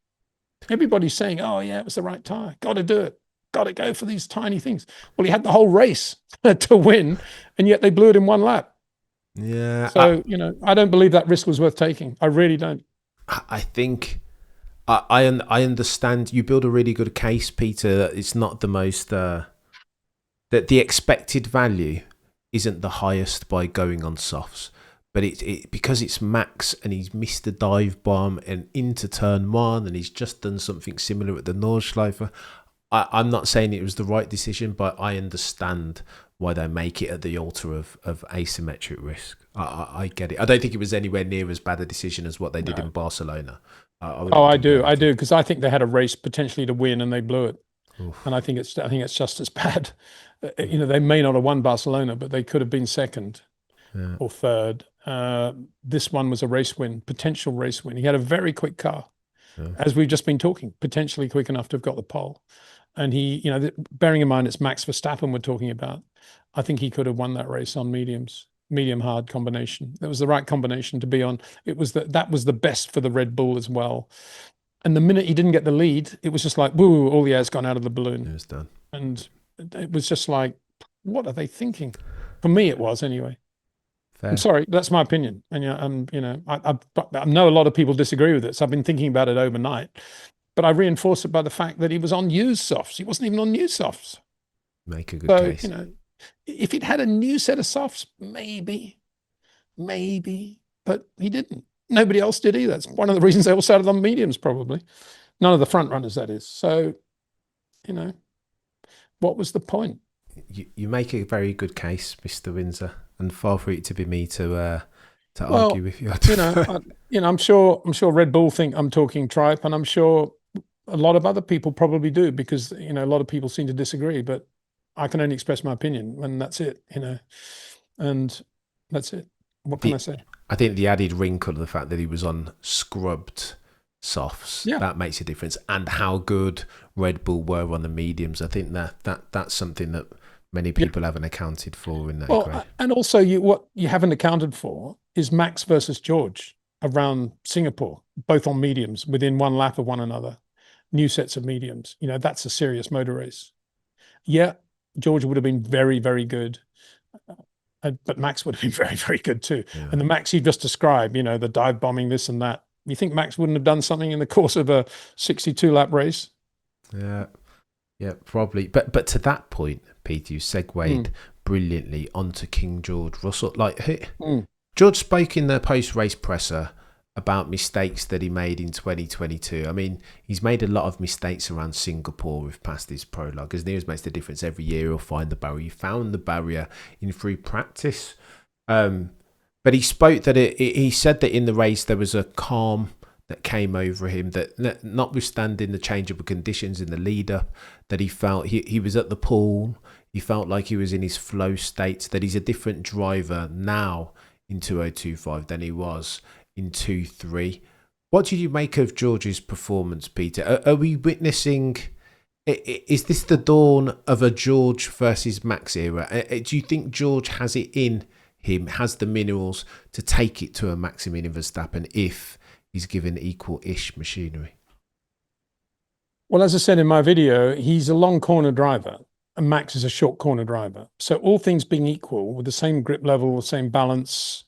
Everybody's saying, "Oh yeah, it was the right tire. Got to do it. Got to go for these tiny things." Well, he had the whole race to win, and yet they blew it in 1 lap. Yeah. So I don't believe that risk was worth taking. I really don't. I think. I understand you build a really good case, Peter, that it's not the most, that the expected value isn't the highest by going on softs, but it because it's Max and he's missed the dive bomb and into turn 1 and he's just done something similar at the Nordschleife. I'm not saying it was the right decision, but I understand why they make it at the altar of asymmetric risk. I get it. I don't think it was anywhere near as bad a decision as what they did in Barcelona. Oh, I do, because I think they had a race potentially to win and they blew it. Oof. And I think it's just as bad. They may not have won Barcelona, but they could have been second or third. This one was a race win, potential race win. He had a very quick car, as we've just been talking, potentially quick enough to have got the pole. And he, bearing in mind it's Max Verstappen we're talking about, I think he could have won that race on medium hard combination. That was the right combination to be on. It was that was the best for the Red Bull as well. And the minute he didn't get the lead, it was just like, woo, all the air's gone out of the balloon. It was done. And it was just like, what are they thinking? For me, it was anyway. Fair. I'm sorry, that's my opinion. And I know a lot of people disagree with it. So I've been thinking about it overnight. But I reinforce it by the fact that he was on used softs. He wasn't even on new softs. Make a good case. If he'd had a new set of softs, maybe, but he didn't. Nobody else did either. That's one of the reasons they all started on mediums, probably. None of the front runners, that is. So, what was the point? You make a very good case, Mr. Windsor, and far for it to be me to argue with you. I'm sure Red Bull think I'm talking tripe, and I'm sure a lot of other people probably do, because a lot of people seem to disagree, but I can only express my opinion, and that's it, and that's it. What can I say? I think the added wrinkle of the fact that he was on scrubbed softs, that makes a difference, and how good Red Bull were on the mediums. I think that's something that many people haven't accounted for in that equation. And also what you haven't accounted for is Max versus George around Singapore, both on mediums within one lap of one another, new sets of mediums. That's a serious motor race. Yeah, George would have been very, very good. But Max would have been very, very good too. Yeah. And the Max you just described, the dive bombing, this and that. You think Max wouldn't have done something in the course of a 62-lap race? Yeah, probably. But to that point, Peter, you segued brilliantly onto King George Russell. George spoke in the post-race presser about mistakes that he made in 2022. I mean, he's made a lot of mistakes around Singapore with past his prologue. As near as makes the difference every year, he'll find the barrier. He found the barrier in free practice. But he spoke that he said that in the race there was a calm that came over him, that notwithstanding the changeable conditions in the lead up, that he felt he was at the pool. He felt like he was in his flow state, that he's a different driver now in 2025 than he was in 2-3. What did you make of George's performance, Peter? Are we witnessing, is this the dawn of a George versus Max era? Do you think George has it in him, has the minerals to take it to a Maximilian Verstappen if he's given equal-ish machinery? Well, as I said in my video, he's a long corner driver and Max is a short corner driver. So all things being equal, with the same grip level, the same balance,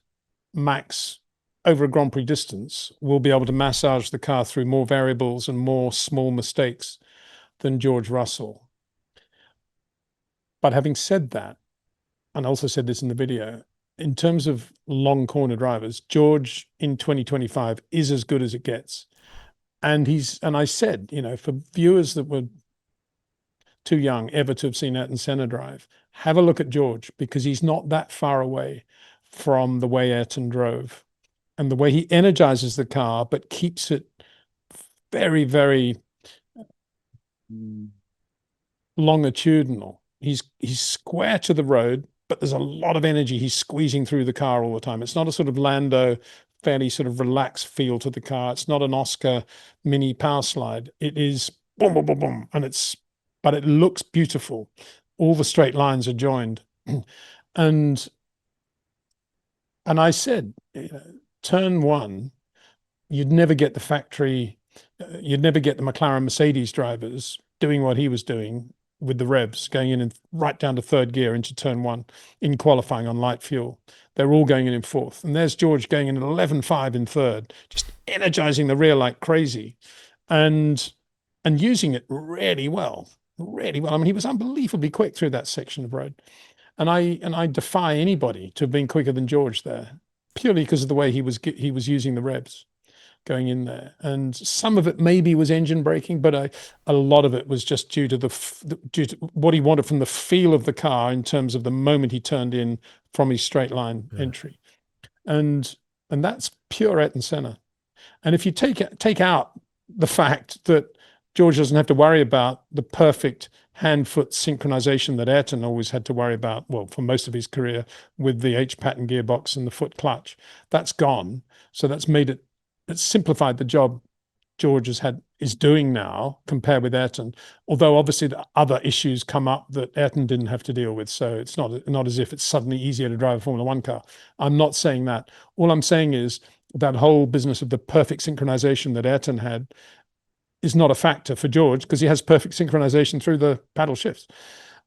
Max over a Grand Prix distance will be able to massage the car through more variables and more small mistakes than George Russell. But having said that, and I also said this in the video, in terms of long corner drivers, George in 2025 is as good as it gets. And I said, for viewers that were too young ever to have seen Ayrton Senna drive, have a look at George, because he's not that far away from the way Ayrton drove. And the way he energizes the car, but keeps it very, very longitudinal. He's square to the road, but there's a lot of energy. He's squeezing through the car all the time. It's not a sort of Lando, fairly sort of relaxed feel to the car. It's not an Oscar mini power slide. It is boom, boom, boom, boom. But it looks beautiful. All the straight lines are joined. And I said, turn one, you'd never get the McLaren Mercedes drivers doing what he was doing with the revs, going in and right down to third gear into turn one in qualifying on light fuel. They're all going in fourth. And there's George going in at 11.5 in third, just energizing the rear like crazy and using it really well, really well. I mean, he was unbelievably quick through that section of road. And I defy anybody to have been quicker than George there, purely because of the way he was using the revs, going in there. And some of it maybe was engine braking, but a lot of it was just due to due to what he wanted from the feel of the car in terms of the moment he turned in from his straight line entry. And that's pure Ayrton Senna. And if you take out the fact that George doesn't have to worry about the perfect hand-foot synchronization that Ayrton always had to worry about, well, for most of his career with the H-pattern gearbox and the foot clutch, that's gone. So that's it's simplified the job George is doing now compared with Ayrton, although obviously the other issues come up that Ayrton didn't have to deal with. So it's not as if it's suddenly easier to drive a Formula One car. I'm not saying that. All I'm saying is that whole business of the perfect synchronization that Ayrton had is not a factor for George because he has perfect synchronization through the paddle shifts.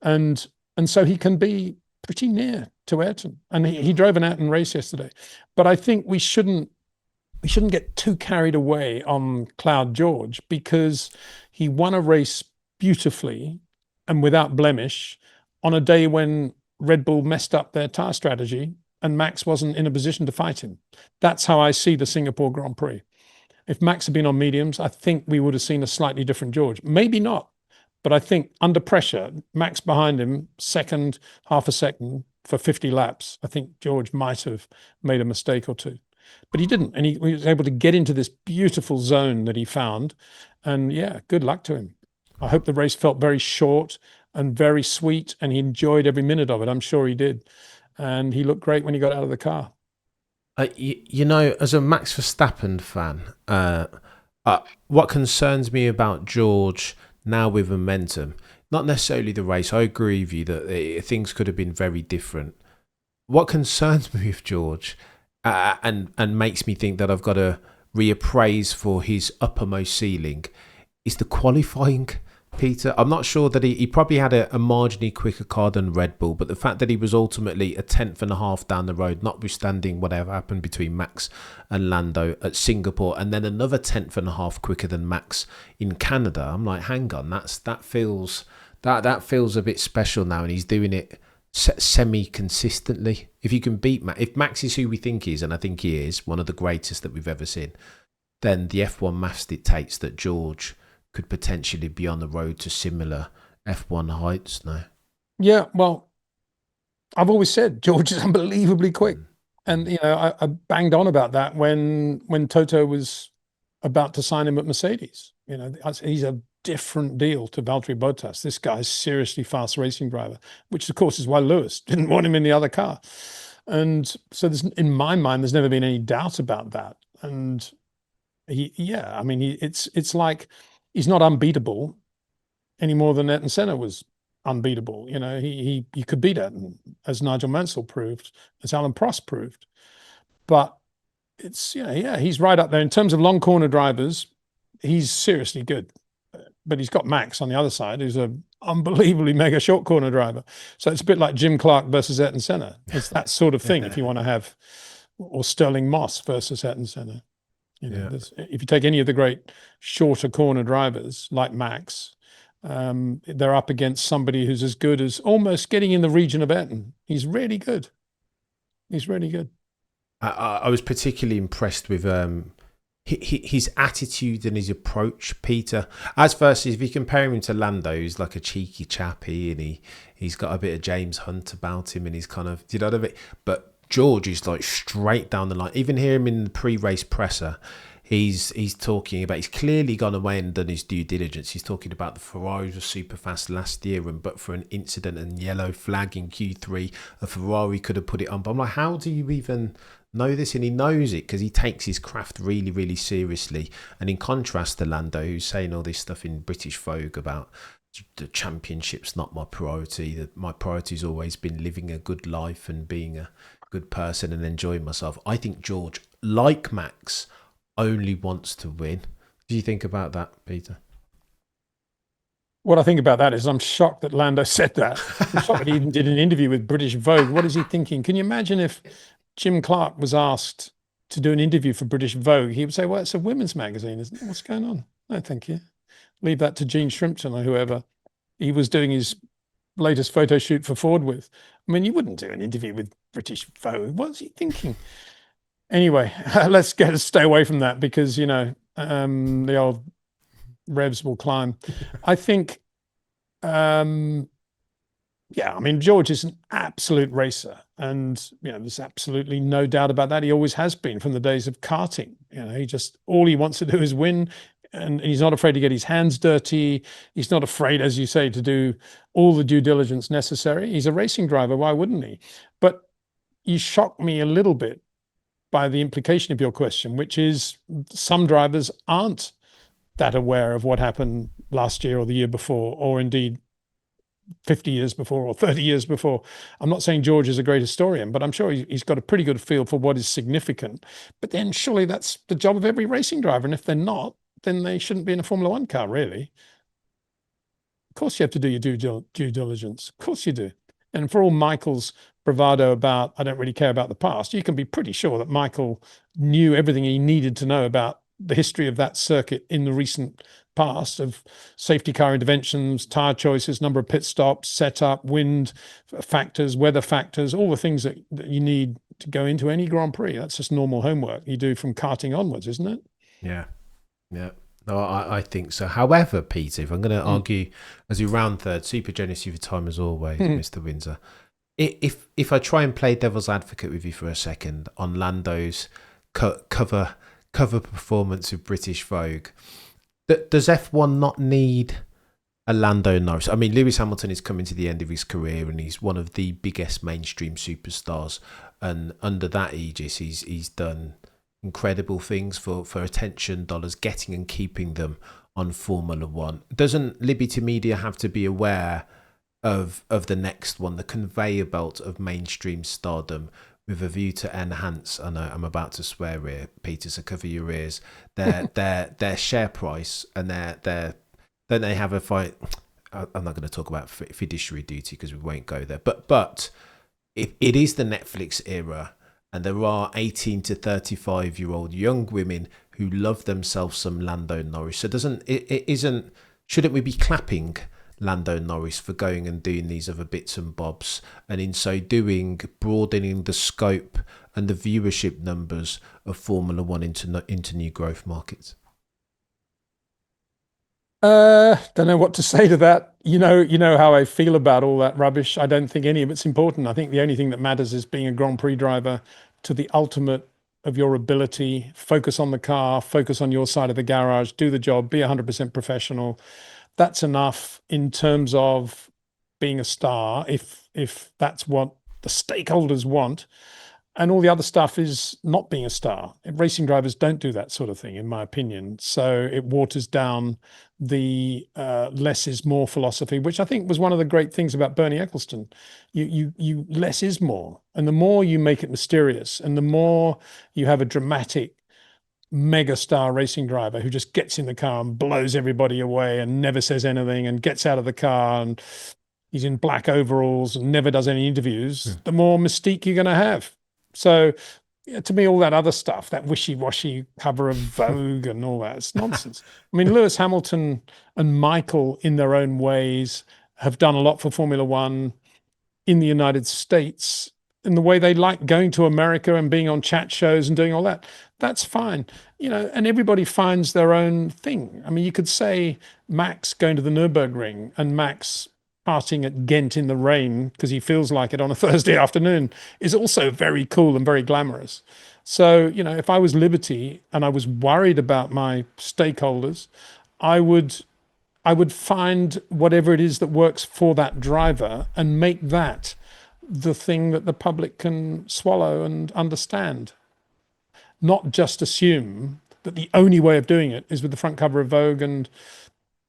And so he can be pretty near to Ayrton. And he drove an Ayrton race yesterday. But I think we shouldn't get too carried away on Cloud George because he won a race beautifully and without blemish on a day when Red Bull messed up their tyre strategy and Max wasn't in a position to fight him. That's how I see the Singapore Grand Prix. If Max had been on mediums, I think we would have seen a slightly different George. Maybe not, but I think under pressure, Max behind him, second, half a second for 50 laps, I think George might have made a mistake or two. But he didn't, and he was able to get into this beautiful zone that he found. And yeah, good luck to him. I hope the race felt very short and very sweet, and he enjoyed every minute of it. I'm sure he did. And he looked great when he got out of the car. As a Max Verstappen fan, what concerns me about George now with momentum, not necessarily the race. I agree with you that things could have been very different. What concerns me with George and makes me think that I've got to reappraise for his uppermost ceiling is the qualifying, Peter. I'm not sure that he probably had a marginally quicker car than Red Bull, but the fact that he was ultimately a tenth and a half down the road, notwithstanding whatever happened between Max and Lando at Singapore, and then another tenth and a half quicker than Max in Canada, I'm like, hang on, that feels a bit special now, and he's doing it semi-consistently. If you can beat Max, if Max is who we think he is, and I think he is one of the greatest that we've ever seen, then the F1 maths dictates that George could potentially be on the road to similar F1 heights now. Yeah, well, I've always said George is unbelievably quick. And, I banged on about that when Toto was about to sign him at Mercedes. He's a different deal to Valtteri Bottas. This guy's seriously fast racing driver, which of course is why Lewis didn't want him in the other car. And so in my mind, there's never been any doubt about that. And it's like he's not unbeatable any more than Ayrton Senna was unbeatable. He could beat Ayrton, as Nigel Mansell proved, as Alan Prost proved. But he's right up there in terms of long corner drivers. He's seriously good. But he's got Max on the other side, who's an unbelievably mega short corner driver. So it's a bit like Jim Clark versus Ayrton Senna. It's that sort of thing if you want to have, or Sterling Moss versus Ayrton Senna. If you take any of the great shorter corner drivers like Max, they're up against somebody who's as good as almost getting in the region of Ayrton. He's really good. He's really good. I was particularly impressed with his attitude and his approach, Peter. As versus, if you compare him to Lando, who's like a cheeky chappy and he's got a bit of James Hunt about him and he's kind of, what I mean? But George is like straight down the line. Even hear him in the pre-race presser, he's talking about, he's clearly gone away and done his due diligence. He's talking about the Ferraris were super fast last year, and but for an incident and yellow flag in Q3, a Ferrari could have put it on. But I'm like, how do you even know this? And he knows it because he takes his craft really, really seriously. And in contrast to Lando, who's saying all this stuff in British Vogue about the championship's not my priority, that my priority's always been living a good life and being a good person and enjoying myself. I think George, like Max, only wants to win. What do you think about that, Peter? What I think about that is I'm shocked that Lando said that. I'm shocked that he even did an interview with British Vogue. What is he thinking? Can you imagine if Jim Clark was asked to do an interview for British Vogue? He would say, well, it's a women's magazine, isn't it? What's going on? No, thank you. Leave that to Gene Shrimpton or whoever he was doing his latest photo shoot for Ford with. I mean, you wouldn't do an interview with British Vogue. What's he thinking? Anyway, let's stay away from that because, the old revs will climb. I think, yeah, I mean, George is an absolute racer, and there's absolutely no doubt about that. He always has been from the days of karting. He just all he wants to do is win, and he's not afraid to get his hands dirty. He's not afraid, as you say, to do all the due diligence necessary. He's a racing driver. Why wouldn't he? But you shock me a little bit by the implication of your question, which is some drivers aren't that aware of what happened last year or the year before, or indeed 50 years before or 30 years before. I'm not saying George is a great historian, but I'm sure he's got a pretty good feel for what is significant. But then surely that's the job of every racing driver. And if they're not, then they shouldn't be in a Formula One car, really. Of course you have to do your due diligence. Of course you do. And for all Michael's bravado about, I don't really care about the past, you can be pretty sure that Michael knew everything he needed to know about the history of that circuit in the recent past, of safety car interventions, tyre choices, number of pit stops, setup, wind factors, weather factors, all the things that you need to go into any Grand Prix. That's just normal homework you do from karting onwards, isn't it? Yeah. No, I think so. However, Peter, if I'm going to argue as you round third, super generous of your time as always, Mr. Windsor. If I try and play devil's advocate with you for a second on Lando's cover performance with British Vogue, does F1 not need a Lando Norris? I mean, Lewis Hamilton is coming to the end of his career and he's one of the biggest mainstream superstars. And under that aegis, he's done incredible things for attention dollars, getting and keeping them on Formula One. Doesn't Liberty Media have to be aware of the next one, the conveyor belt of mainstream stardom, with a view to enhance, I know I'm about to swear here, Peter, so cover your ears, their share price and their don't they have a fight? I'm not going to talk about fiduciary duty because we won't go there, but it is the Netflix era, and there are 18 to 35-year-old young women who love themselves some Lando Norris. So shouldn't we be clapping Lando Norris for going and doing these other bits and bobs, and in so doing broadening the scope and the viewership numbers of Formula One into new growth markets? Don't know what to say to that. You know how I feel about all that rubbish. I don't think any of it's important. I think the only thing that matters is being a Grand Prix driver to the ultimate of your ability. Focus on the car, focus on your side of the garage, do the job, be 100% professional. That's enough in terms of being a star, if that's what the stakeholders want. And all the other stuff is not being a star. Racing drivers don't do that sort of thing, in my opinion. So it waters down the less is more philosophy, which I think was one of the great things about Bernie Ecclestone. You less is more. And the more you make it mysterious and the more you have a dramatic mega star racing driver who just gets in the car and blows everybody away and never says anything and gets out of the car and he's in black overalls and never does any interviews, the more mystique you're going to have. So to me, all that other stuff, that wishy-washy cover of Vogue and all that, it's nonsense. I mean, Lewis Hamilton and Michael, in their own ways, have done a lot for Formula One in the United States in the way they like going to America and being on chat shows and doing all that. That's fine. And everybody finds their own thing. I mean, you could say Max going to the Nürburgring and Max partying at Ghent in the rain because he feels like it on a Thursday afternoon is also very cool and very glamorous. So, if I was Liberty and I was worried about my stakeholders, I would find whatever it is that works for that driver and make that the thing that the public can swallow and understand. Not just assume that the only way of doing it is with the front cover of Vogue and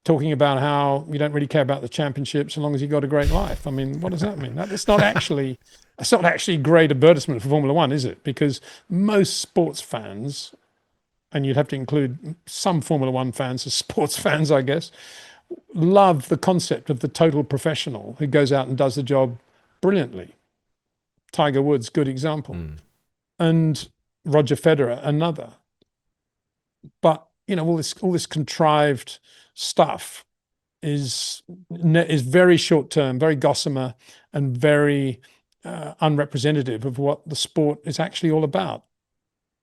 talking about how you don't really care about the championship so long as you got a great life. I mean, what does that mean? That's not actually great advertisement for Formula One, is it? Because most sports fans, and you'd have to include some Formula One fans as sports fans, I guess, love the concept of the total professional who goes out and does the job brilliantly. Tiger Woods, good example. And Roger Federer, another. But, all this contrived stuff is very short term, very gossamer, and very unrepresentative of what the sport is actually all about.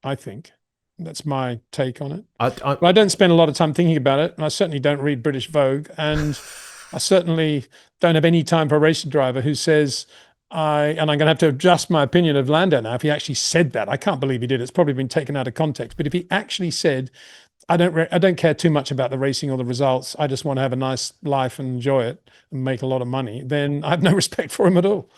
I think. That's my take on it. I But I don't spend a lot of time thinking about it, and I certainly don't read British Vogue, and I certainly don't have any time for a racing driver who says, and I'm going to have to adjust my opinion of Lando now if he actually said that. I can't believe he did. It's probably been taken out of context. But if he actually said, I don't care too much about the racing or the results, I just want to have a nice life and enjoy it and make a lot of money, then I have no respect for him at all.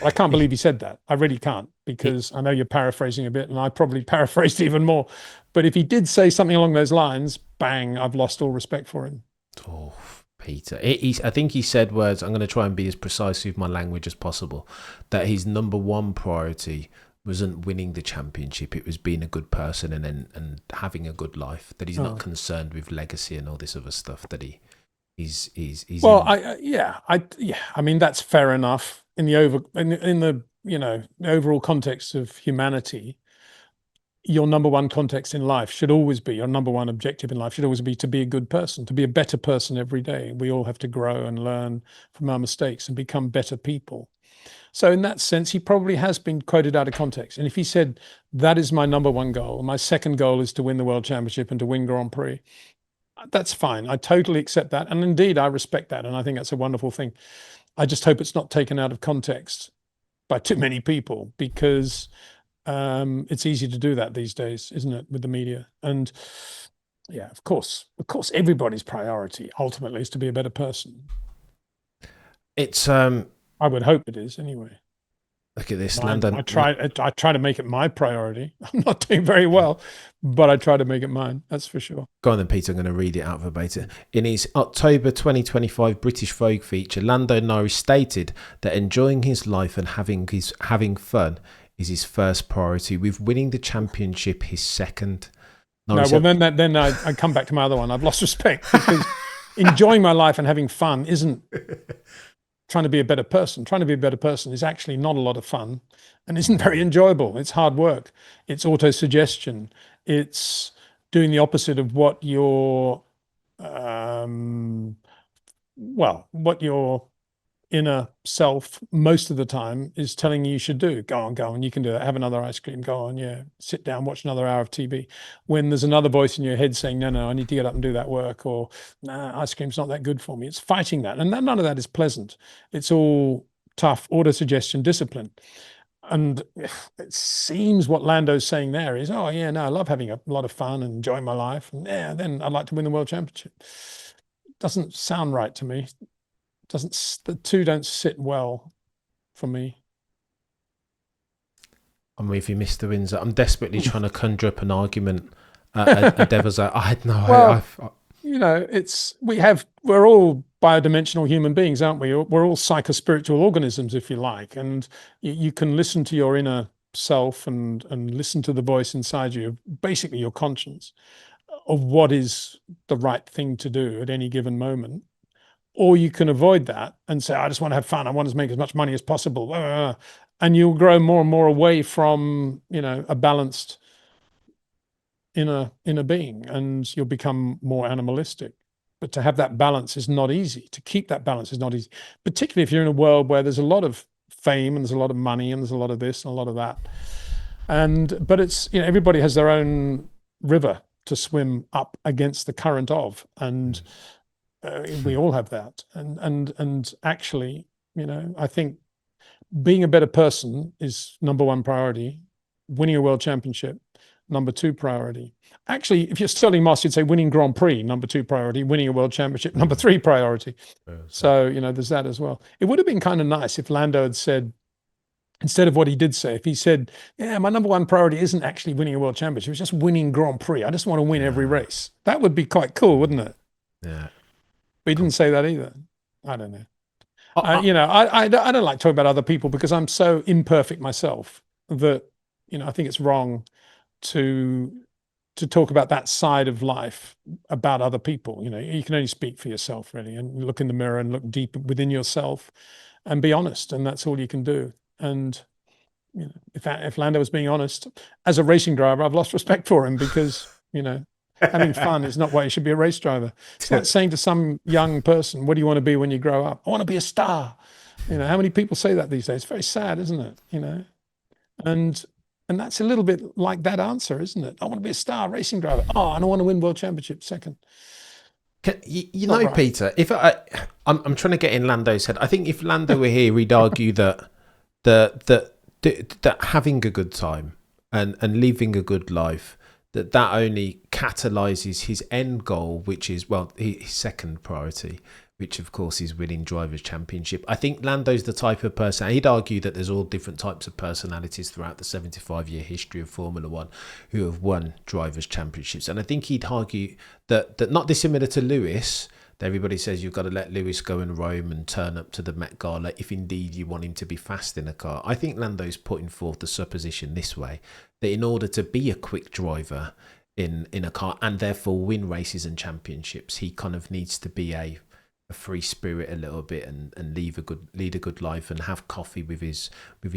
I can't believe he said that. I really can't, because I know you're paraphrasing a bit, and I probably paraphrased even more. But if he did say something along those lines, bang, I've lost all respect for him. Oh, Peter. I think he said words, I'm going to try and be as precise with my language as possible, that his number one priority wasn't winning the championship, it was being a good person and having a good life, that he's not concerned with legacy and all this other stuff, that he's well, I mean, that's fair enough in the overall context of humanity. Your number one context in life should always be, your number one objective in life should always be to be a good person, to be a better person every day. We all have to grow and learn from our mistakes and become better people. So in that sense, he probably has been quoted out of context. And if he said, that is my number one goal, my second goal is to win the World Championship and to win Grand Prix, that's fine. I totally accept that. And indeed, I respect that. And I think that's a wonderful thing. I just hope it's not taken out of context by too many people, because it's easy to do that these days, isn't it, with the media? And yeah, of course, everybody's priority ultimately is to be a better person. It's I would hope it is anyway. Look at this, Lando. I try to make it my priority. I'm not doing very well, but I try to make it mine. That's for sure. Go on then, Peter. I'm going to read it out verbatim. In his October 2025 British Vogue feature, Lando Norris stated that enjoying his life and having fun is his first priority, with winning the championship his second. Norris then I come back to my other one. I've lost respect, because enjoying my life and having fun isn't trying to be a better person. Trying to be a better person is actually not a lot of fun and isn't very enjoyable. It's hard work. It's auto-suggestion. It's doing the opposite of what your inner self most of the time is telling you should do. Go on, you can do that. Have another ice cream. Go on, yeah. Sit down, watch another hour of TV. When there's another voice in your head saying, no, I need to get up and do that work, or nah, ice cream's not that good for me. It's fighting that. And none of that is pleasant. It's all tough, auto-suggestion, discipline. And it seems what Lando's saying there is, oh yeah, no, I love having a lot of fun and enjoying my life. And yeah, then I'd like to win the World Championship. Doesn't sound right to me. The two don't sit well for me. I'm with you, Mr. Windsor. I'm desperately trying to conjure up an argument. A devil's I had no idea. We're all biodimensional human beings, aren't we? We're all psychospiritual organisms, if you like. And you can listen to your inner self and listen to the voice inside you, basically your conscience, of what is the right thing to do at any given moment. Or you can avoid that and say, I just want to have fun. I want to make as much money as possible. And you'll grow more and more away from, a balanced inner being, and you'll become more animalistic. But to have that balance is not easy. To keep that balance is not easy, particularly if you're in a world where there's a lot of fame and there's a lot of money and there's a lot of this and a lot of that. But it's, everybody has their own river to swim up against the current of, and we all have that. And actually, I think being a better person is number one priority. Winning a world championship, number two priority. Actually, if you're Sterling Moss, you'd say winning Grand Prix, number two priority, winning a world championship, number three priority. So, there's that as well. It would have been kind of nice if Lando had said, instead of what he did say, if he said, yeah, my number one priority isn't actually winning a world championship, it's just winning Grand Prix. I just want to win every race. That would be quite cool, wouldn't it? Yeah. But he didn't say that either. I don't know. I don't like talking about other people, because I'm so imperfect myself that, I think it's wrong to talk about that side of life about other people. You can only speak for yourself, really, and look in the mirror and look deep within yourself and be honest. And that's all you can do. And if Lando was being honest, as a racing driver, I've lost respect for him, because, having fun is not why you should be a race driver. It's like saying to some young person, what do you want to be when you grow up? I want to be a star. How many people say that these days? It's very sad, isn't it? And And that's a little bit like that answer, isn't it? I want to be a star racing driver. Oh, and I want to win world championship second. Right. Peter, if I'm trying to get in Lando's head. I think if Lando were here, he'd argue that that having a good time and living a good life, that only catalyses his end goal, which is, well, his second priority, which of course is winning Drivers' Championship. I think Lando's the type of person, he'd argue that there's all different types of personalities throughout the 75-year history of Formula One who have won Drivers' Championships. And I think he'd argue that not dissimilar to Lewis, everybody says you've got to let Lewis go and roam and turn up to the Met Gala if indeed you want him to be fast in a car. I think Lando's putting forth the supposition this way, that in order to be a quick driver in a car and therefore win races and championships, he kind of needs to be a free spirit a little bit and lead a good life and have coffee with his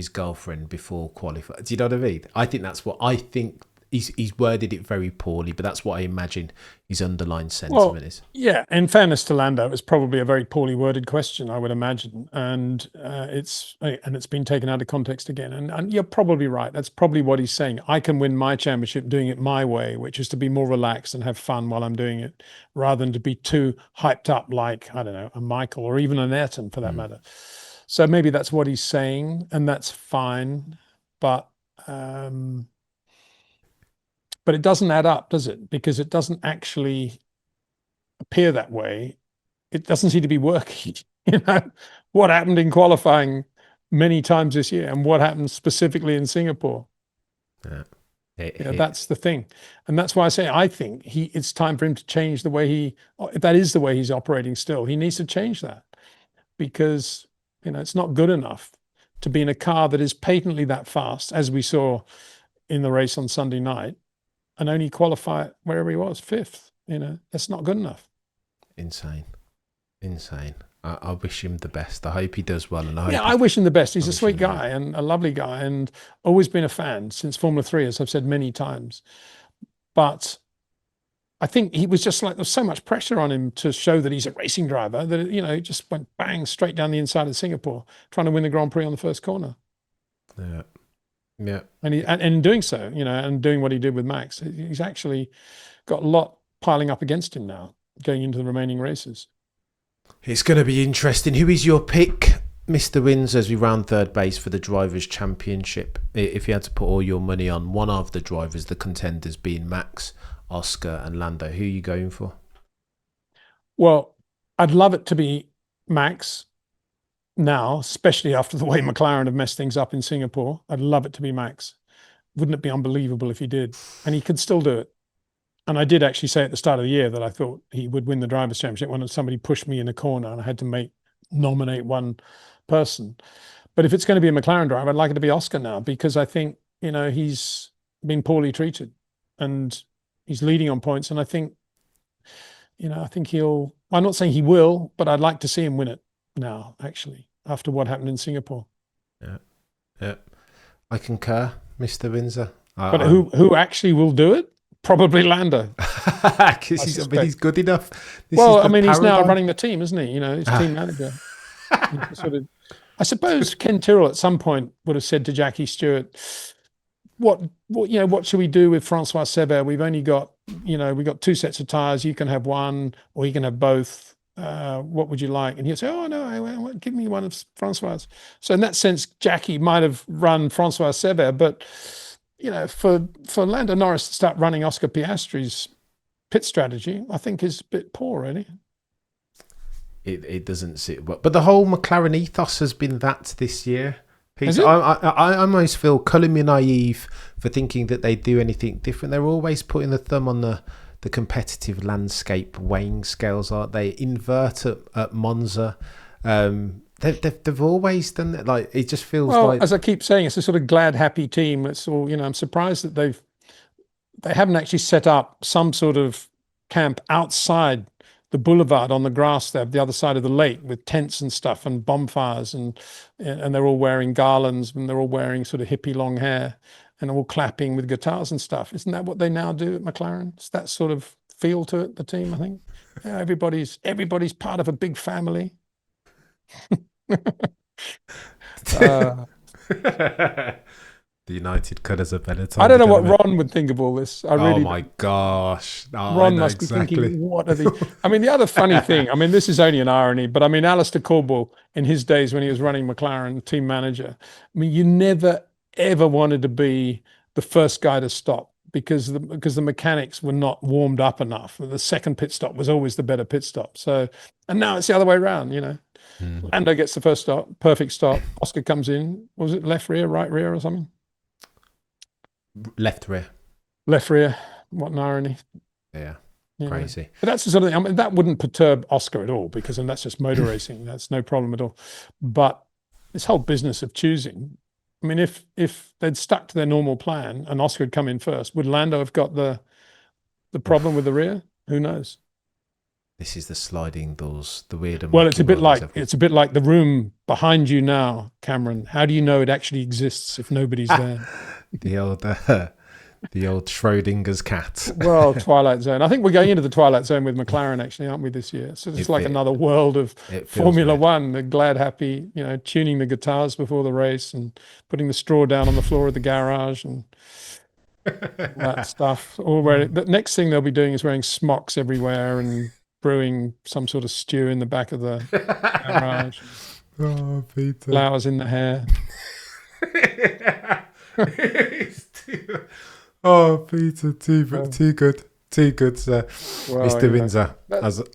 girlfriend before qualifying. Do you know what I mean? I think that's what I think. He's worded it very poorly, but that's what I imagine his underlying sentiment is. Yeah, in fairness to Lando, it's probably a very poorly worded question, I would imagine, and it's been taken out of context again. And you're probably right. That's probably what he's saying. I can win my championship doing it my way, which is to be more relaxed and have fun while I'm doing it, rather than to be too hyped up like, I don't know, a Michael or even an Ayrton for that matter. So maybe that's what he's saying, and that's fine, but it doesn't add up, does it? Because it doesn't actually appear that way. It doesn't seem to be working. What happened in qualifying many times this year, and what happened specifically in Singapore? That's the thing, and that's why I say I think it's time for him to change the way if that is the way he's operating still. He needs to change that, because it's not good enough to be in a car that is patently that fast, as we saw in the race on Sunday night, and only qualify wherever he was, fifth. That's not good enough. Insane. I wish him the best. I hope he does well. And I wish him the best. He's a sweet guy and a lovely guy, and always been a fan since Formula 3, as I've said many times. But I think he was just like, there's so much pressure on him to show that he's a racing driver that, he just went bang straight down the inside of Singapore, trying to win the Grand Prix on the first corner. Yeah. And in doing so, and doing what he did with Max, he's actually got a lot piling up against him now, going into the remaining races. It's going to be interesting. Who is your pick, Mr. Windsor, as we round third base for the Drivers' Championship? If you had to put all your money on one of the drivers, the contenders being Max, Oscar and Lando, who are you going for? Well, I'd love it to be Max now, especially after the way McLaren have messed things up in Singapore. I'd love it to be Max. Wouldn't it be unbelievable if he did? And he could still do it. And I did actually say at the start of the year that I thought he would win the Drivers' Championship when somebody pushed me in a corner and I had to nominate one person. But if it's going to be a McLaren driver, I'd like it to be Oscar now, because I think, he's been poorly treated and he's leading on points. And I think, I think I'm not saying he will, but I'd like to see him win it now, actually, after what happened in Singapore. Yeah. I concur, Mr. Windsor. But who actually will do it? Probably Lando. Because he's good enough. He's now running the team, isn't he? He's team manager. I suppose Ken Tyrrell at some point would have said to Jackie Stewart, what should we do with Francois Sever? We've only got, we've got two sets of tyres. You can have one or you can have both. What would you like? And he'd say, oh, no, give me one of Francois. So in that sense, Jackie might have run Francois Sever, but for Lando Norris to start running Oscar Piastri's pit strategy, I think is a bit poor, really. It doesn't sit well. But the whole McLaren ethos has been that this year, Peter. I almost feel, calling me naive for thinking that they do anything different. They're always putting the thumb on the competitive landscape weighing scales, aren't they? Invert at Monza. They've always done that. Like, it just feels like, as I keep saying, it's a sort of glad, happy team. It's all, I'm surprised that they haven't actually set up some sort of camp outside the boulevard on the grass there, the other side of the lake, with tents and stuff and bonfires, and they're all wearing garlands and they're all wearing sort of hippie long hair and all clapping with guitars and stuff. Isn't that what they now do at McLaren? It's that sort of feel to it, the team, I think. Everybody's part of a big family. The United colours are better. I don't know what Ron would think of all this. I really. Oh my gosh! Oh, Ron must be thinking, what are the? I mean, the other funny thing. I mean, this is only an irony, but I mean, Alistair Corbell in his days when he was running McLaren, team manager. I mean, you never ever wanted to be the first guy to stop because the mechanics were not warmed up enough. The second pit stop was always the better pit stop. So, and now it's the other way around. Lando gets the first stop, perfect stop. Oscar comes in. Was it left rear, right rear, or something? Left rear. Left rear. What an irony. Yeah. Crazy. But that's the sort of thing. I mean, that wouldn't perturb Oscar at all because that's just motor racing. That's no problem at all. But this whole business of choosing, I mean, if they'd stuck to their normal plan and Oscar had come in first, would Lando have got the problem with the rear? Who knows? This is the sliding doors, the weird. Well, it's a bit like the room behind you now, Cameron. How do you know it actually exists if nobody's there? The old Schrodinger's cat. Well, Twilight Zone. I think we're going into the Twilight Zone with McLaren, actually, aren't we, this year? So it's like another world of Formula One. The glad, happy, tuning the guitars before the race and putting the straw down on the floor of the garage and that stuff. The next thing they'll be doing is wearing smocks everywhere and brewing some sort of stew in the back of the garage. Oh, Peter. Flowers in the hair. Oh, Peter, too good, sir. Well, Mr. Windsor,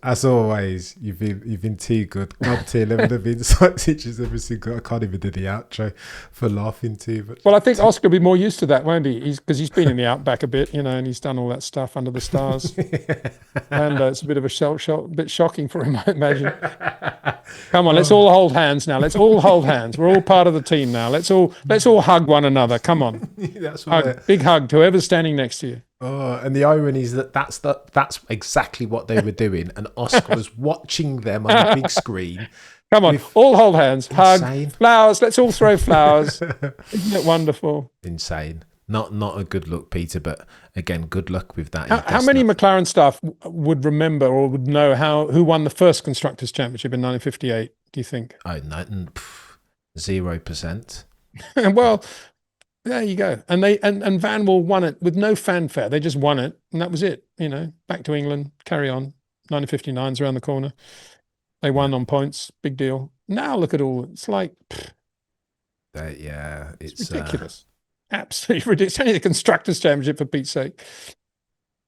as always, you've been too good. Up to 11 of insight teachers every single. I can't even do the outro for laughing too much. Well, I think Oscar will be more used to that, won't he? Because he's been in the outback a bit, and he's done all that stuff under the stars. And it's a bit of a bit shocking for him, I imagine. Come on, let's all hold hands now. Let's all hold hands. We're all part of the team now. Let's all hug one another. Come on, big hug to whoever's standing next to you. Oh, and the irony is that's exactly what they were doing, and Oscar was watching them on the big screen. Come on, all hold hands, hug, flowers. Let's all throw flowers. Isn't it wonderful? Insane. Not a good look, Peter. But again, good luck with that. How many McLaren staff would remember or would know who won the first constructors' championship in 1958? Do you think? Oh, no, 0%. Well. There you go. And and Vanwall won it with no fanfare. They just won it, and that was it. Back to England, carry on. 1959's around the corner. They won on points, big deal. Now look at all. It's like, it's ridiculous. Absolutely ridiculous. It's only the constructors' championship, for Pete's sake.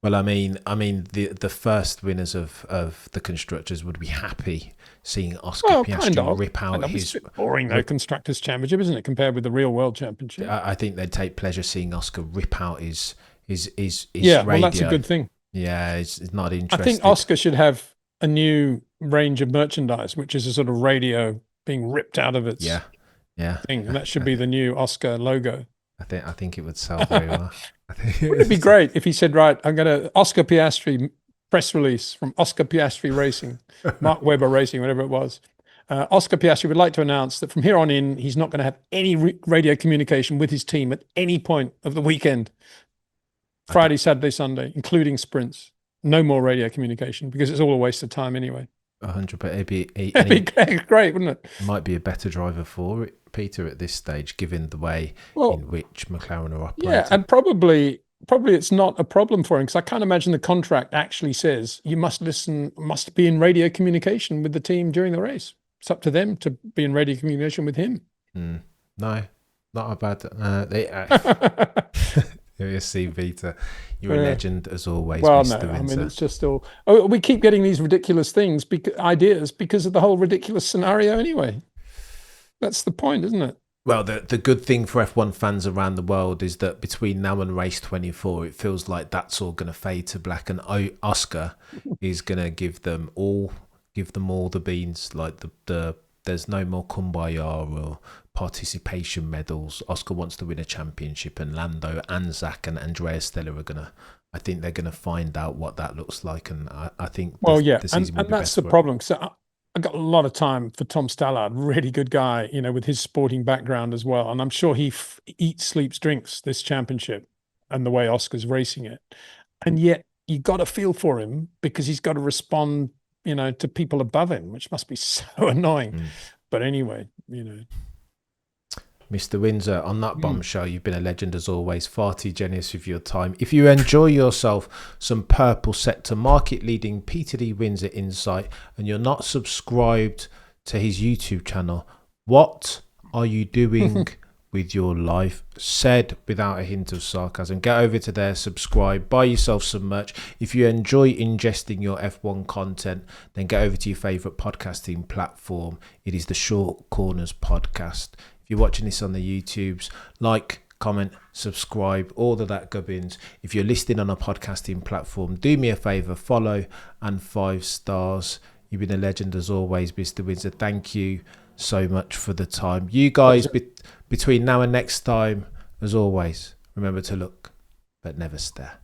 Well, I mean, the first winners of the constructors would be happy seeing Oscar Piastri rip out his. It's a bit boring though, constructors' championship, isn't it, compared with the real world championship? I think they'd take pleasure seeing Oscar rip out his yeah, radio. Well, that's a good thing. Yeah, it's not interesting. I think Oscar should have a new range of merchandise, which is a sort of radio being ripped out of its thing, and that should be the new Oscar logo. I think it would sell very well. It'd be great if he said, right, I'm going to Oscar Piastri press release from Oscar Piastri Racing, Mark Webber Racing, whatever it was. Oscar Piastri would like to announce that from here on in, he's not going to have any radio communication with his team at any point of the weekend, Friday, Saturday, Sunday, including sprints. No more radio communication because it's all a waste of time anyway. 100, but it'd be great, wouldn't it? Might be a better driver for it, Peter, at this stage, given the way in which McLaren are operating. Yeah, and probably it's not a problem for him because I can't imagine the contract actually says you must be in radio communication with the team during the race. It's up to them to be in radio communication with him. No, not about You see, Peter, you're a legend as always. Well, Mr. no, Windsor. I mean, it's just all. We keep getting these ridiculous ideas because of the whole ridiculous scenario anyway. That's the point, isn't it? Well, the good thing for F1 fans around the world is that between now and race 24, it feels like that's all going to fade to black, and Oscar is going to give them all the beans. Like there's no more kumbaya or participation medals. Oscar wants to win a championship, and Lando and Zach and Andrea Stella I think they're going to find out what that looks like, and I think and that's the problem. So I got a lot of time for Tom Stallard, really good guy, with his sporting background as well, and I'm sure he eats, sleeps, drinks this championship and the way Oscar's racing it, and yet you got to feel for him because he's got to respond, to people above him, which must be so annoying. But anyway, Mr. Windsor, on that bombshell, you've been a legend as always, far too generous with your time. If you enjoy yourself some purple sector market leading Peter D. Windsor insight and you're not subscribed to his YouTube channel, what are you doing with your life? Said without a hint of sarcasm. Get over to there, subscribe, buy yourself some merch. If you enjoy ingesting your F1 content, then get over to your favourite podcasting platform. It is the Short Corners podcast. If you're watching this on the YouTubes, like, comment, subscribe, all of that gubbins. If you're listening on a podcasting platform, do me a favour, follow and 5 stars. You've been a legend as always, Mr. Windsor. Thank you so much for the time. You guys, between now and next time, as always, remember to look but never stare.